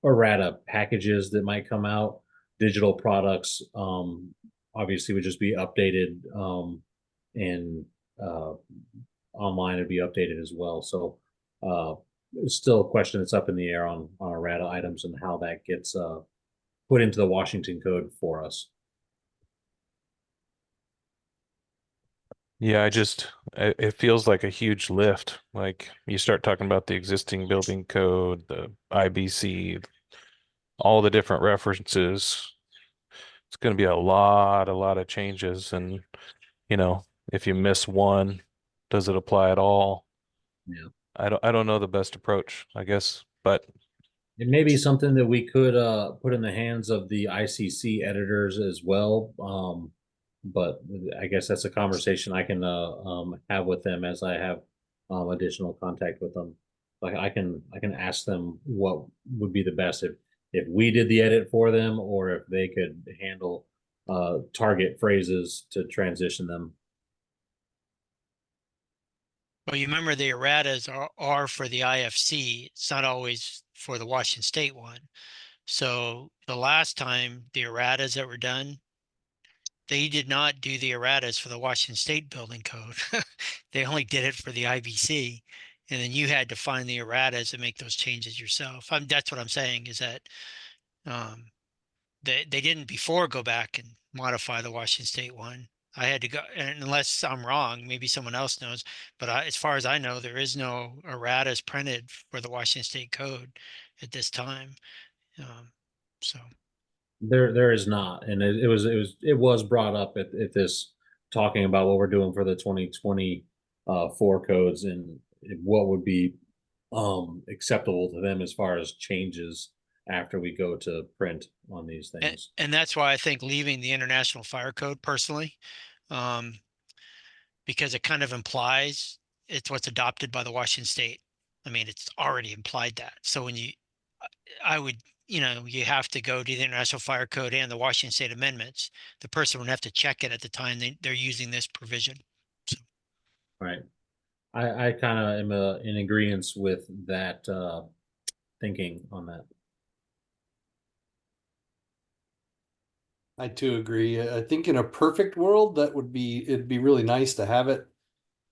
errata packages that might come out. Digital products obviously would just be updated and online would be updated as well. So it's still a question that's up in the air on errata items and how that gets put into the Washington code for us. Yeah, it feels like a huge lift. Like you start talking about the existing building code, the IBC, all the different references. It's going to be a lot of changes. And, if you miss one, does it apply at all? Yeah. I don't know the best approach, I guess, but it may be something that we could put in the hands of the ICC editors as well. But I guess that's a conversation I can have with them as I have additional contact with them. Like I can ask them what would be the best if we did the edit for them, or if they could handle target phrases to transition them. Well, you remember the erratas are for the IFC. It's not always for the Washington State one. So the last time the erratas that were done, they did not do the erratas for the Washington State Building Code. They only did it for the IBC. And then you had to find the erratas and make those changes yourself. That's what I'm saying, is that they didn't before go back and modify the Washington State one. I had to go, and unless I'm wrong, maybe someone else knows, but as far as I know, there is no erratas printed for the Washington State Code at this time. So There is not, and it was brought up at this talking about what we're doing for the 2024 codes and what would be acceptable to them as far as changes after we go to print on these things. and that's why I think leaving the International Fire Code personally, because it kind of implies it's what's adopted by the Washington State. I mean, it's already implied that. So when I would, you have to go to the International Fire Code and the Washington State amendments. The person would have to check it at the time they're using this provision. So. Right. I kind of am in agreement with that thinking on that. I too agree. I think in a perfect world, it'd be really nice to have it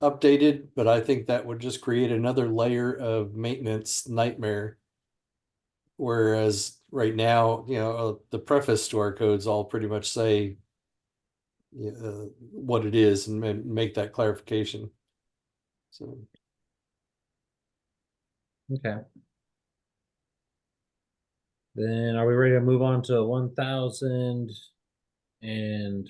updated, but I think that would just create another layer of maintenance nightmare. Whereas right now, the preface to our codes all pretty much say what it is and make that clarification. So. Okay. Then are we ready to move on to 1000 and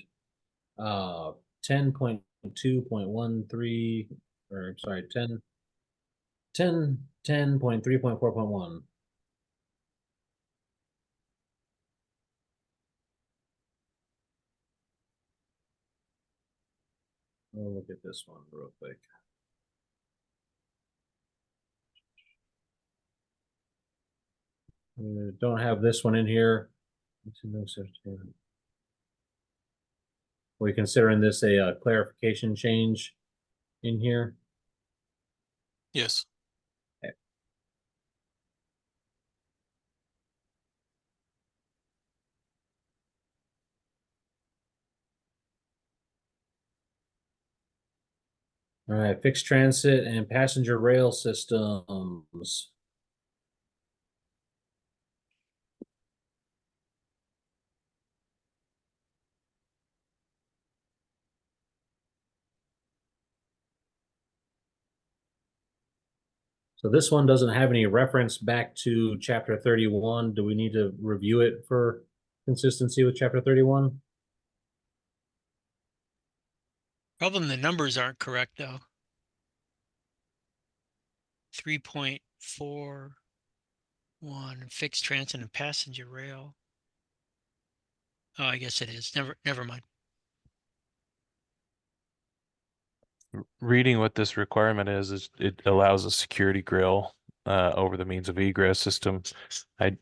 10.2.13, or sorry, 10.3.4.1. We'll look at this one real quick. We don't have this one in here. We're considering this a clarification change in here. Yes. Okay. All right, fixed transit and passenger rail systems. So this one doesn't have any reference back to chapter 31. Do we need to review it for consistency with chapter 31? Problem, the numbers aren't correct though. 3.41 fixed transit and passenger rail. Oh, I guess it is. Never mind. Reading what this requirement is it allows a security grill over the means of egress system. I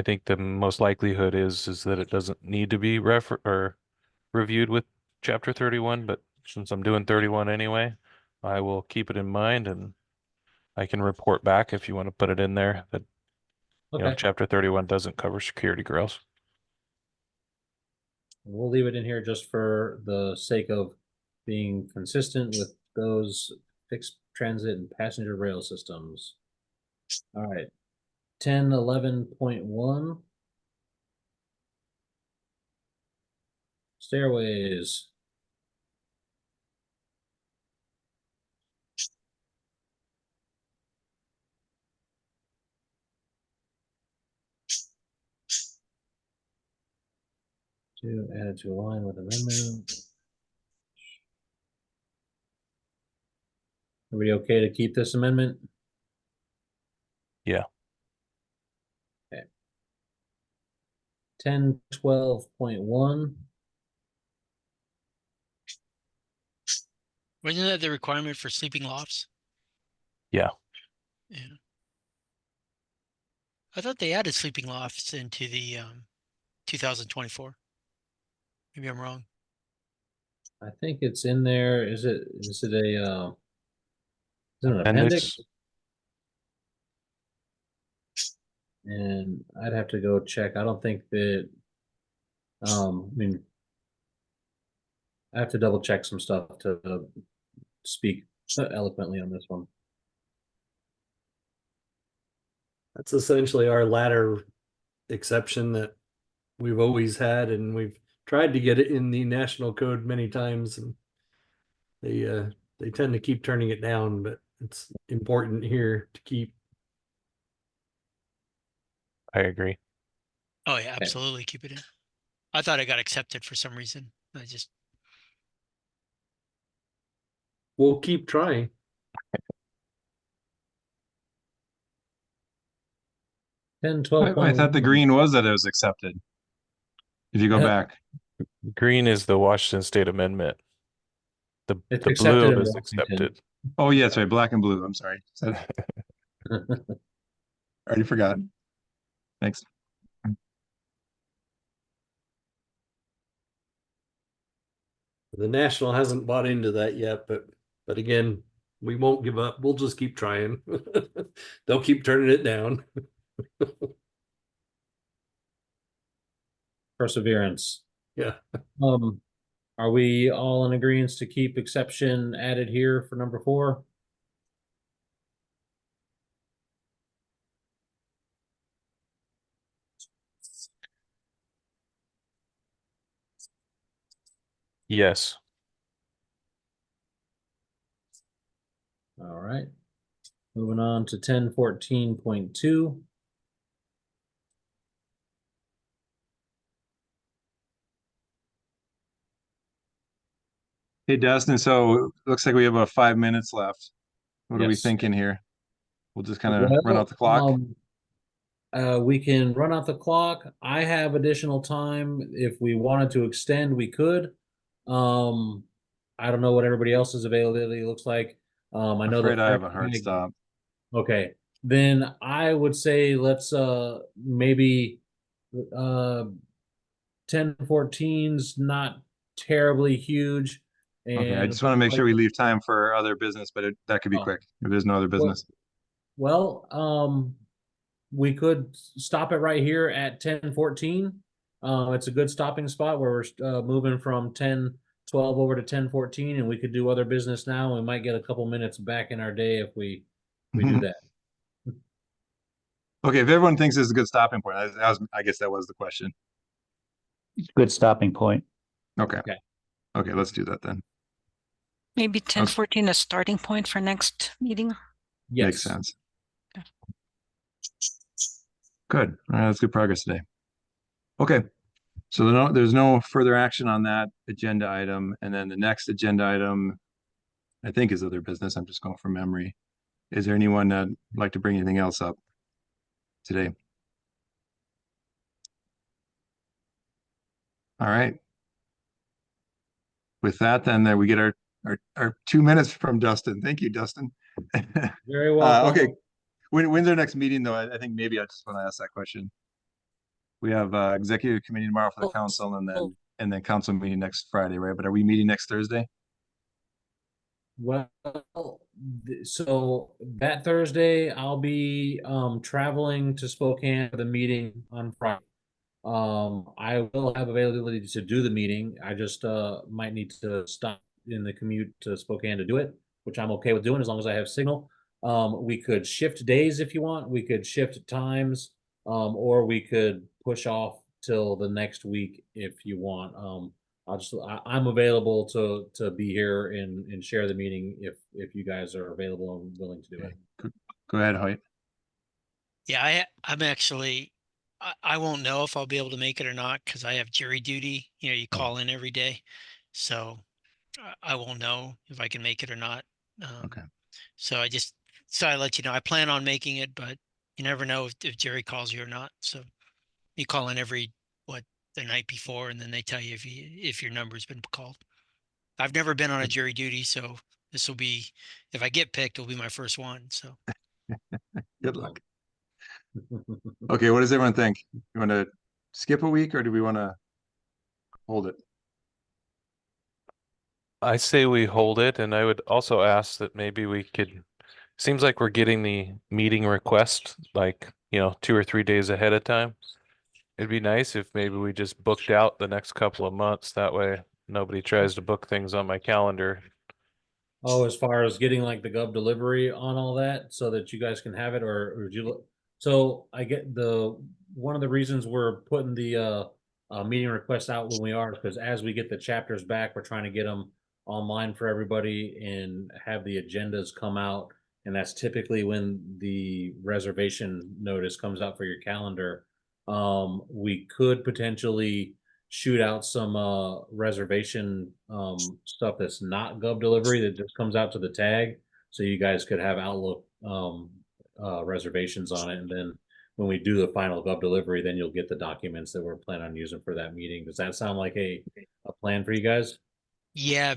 think the most likelihood is that it doesn't need to be reviewed with chapter 31, but since I'm doing 31 anyway, I will keep it in mind, and I can report back if you want to put it in there that Okay, chapter 31 doesn't cover security grills. we'll leave it in here just for the sake of being consistent with those fixed transit and passenger rail systems. All right, 10.11.1. Stairways. To add to align with amendment. Everybody okay to keep this amendment? Yeah. Okay. 10.12.1. Wasn't that the requirement for sleeping lofts? Yeah. Yeah. I thought they added sleeping lofts into the 2024. Maybe I'm wrong. I think it's in there. Is it a is it an appendix? Appendix. And I'd have to go check. I don't think that I mean I have to double check some stuff to speak eloquently on this one. That's essentially our ladder exception that we've always had, and we've tried to get it in the national code many times, and they tend to keep turning it down, but it's important here to keep. I agree. Oh yeah, absolutely. Keep it in. I thought it got accepted for some reason. I just We'll keep trying. 10.12. I thought the green was that it was accepted. If you go back. Green is the Washington State Amendment. It's The accepted blue in is Washington. accepted. Oh, yeah, that's right. Black and blue. I'm sorry. Already forgot. Thanks. The national hasn't bought into that yet, but again, we won't give up. We'll just keep trying. They'll keep turning it down. Perseverance. Yeah. Are we all in agreement to keep exception added here for number 4? Yes. All right. Moving on to 10.14.2. Hey, Dustin, so it looks like we have about 5 minutes left. What are we Yes. thinking here? We'll just kind of run out the clock. We can run out the clock. I have additional time. If we wanted to extend, we could. I don't know what everybody else's availability looks like. I I'm know afraid the I have a hard stop. Okay, then I would say let's maybe 10.14's not terribly huge. Okay, I And just want to make sure we leave time for other business, but that could be quick if there's no other business. Well, we could stop it right here at 10.14. It's a good stopping spot where we're moving from 10 12 over to 10:14, and we could do other business now. We might get a couple minutes back in our day if we do that. Okay, if everyone thinks this is a good stopping point, I guess that was the question. Good stopping point. Okay. Okay. Okay, let's do that then. Maybe 10:14 a starting point for next meeting. Yes. Makes sense. Good. All right, that's good progress today. Okay. So there's no further action on that agenda item. And then the next agenda item, I think, is other business. I'm just going from memory. Is there anyone that'd like to bring anything else up today? All right. With that, then we get our 2 minutes from Dustin. Thank you, Dustin. Very welcome. Okay. When's our next meeting, though? I think maybe I just want to ask that question. We have executive committee tomorrow for the council, and then council meeting next Friday, right? But are we meeting next Thursday? Well, so that Thursday I'll be traveling to Spokane for the meeting on Friday. I will have availability to do the meeting. I just might need to stop in the commute to Spokane to do it, which I'm okay with doing as long as I have signal. We could shift days if you want. We could shift times, or we could push off till the next week if you want. I'm available to be here and share the meeting if you guys are available and willing to do it. Go ahead, Hoyt. Yeah, I'm actually, I won't know if I'll be able to make it or not because I have jury duty. You know, you call in every day. So I won't know if I can make it or not. Okay. So I let you know. I plan on making it, but you never know if Jerry calls you or not. So you call in the night before, and then they tell you if your number's been called. I've never been on a jury duty, so this will be, if I get picked, it'll be my first one. So Good luck. Okay, what does everyone think? You want to skip a week, or do we want to hold it? I say we hold it, and I would also ask that maybe we could, seems like we're getting the meeting request like, 2 or 3 days ahead of time. It'd be nice if maybe we just booked out the next couple of months. That way nobody tries to book things on my calendar. Oh, as far as getting like the gov delivery on all that so that you guys can have it, or would you look? So I get one of the reasons we're putting the meeting requests out when we are, because as we get the chapters back, we're trying to get them online for everybody and have the agendas come out. And that's typically when the reservation notice comes out for your calendar. We could potentially shoot out some reservation stuff that's not gov delivery that just comes out to the tag, so you guys could have Outlook reservations on it. And then when we do the final gov delivery, then you'll get the documents that we're planning on using for that meeting. Does that sound like a plan for you guys? yeah,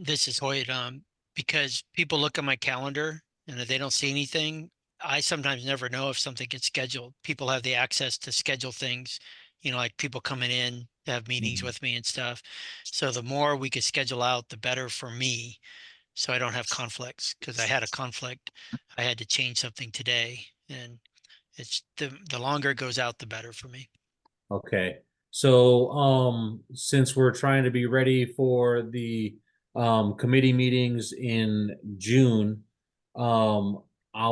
this is Hoyt. Because people look at my calendar and if they don't see anything, I sometimes never know if something gets scheduled. People have the access to schedule things, like people coming in to have meetings with me and stuff. So the more we could schedule out, the better for me. So I don't have conflicts, because I had a conflict. I had to change something today, and it's the longer it goes out, the better for me. Okay. So since we're trying to be ready for the committee meetings in June, I'll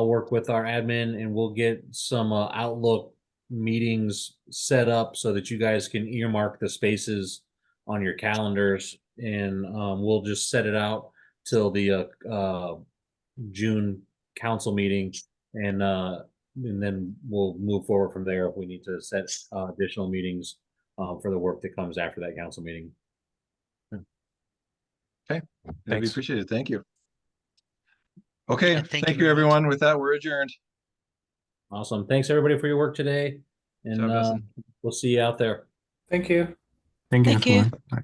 work with our admin and we'll get some Outlook meetings set up so that you guys can earmark the spaces on your calendars, and we'll just set it out till the June council meeting, and then we'll move forward from there if we need to set additional meetings for the work that comes after that council meeting. Okay, we Thanks. appreciate it. Thank you. Okay, Yeah, thank you you, very much. everyone. With that, we're adjourned. Awesome. Thanks everybody for your work today, Good job, and Dustin. we'll see you out there. Thank you. Thank you, Thank you. everyone. Bye.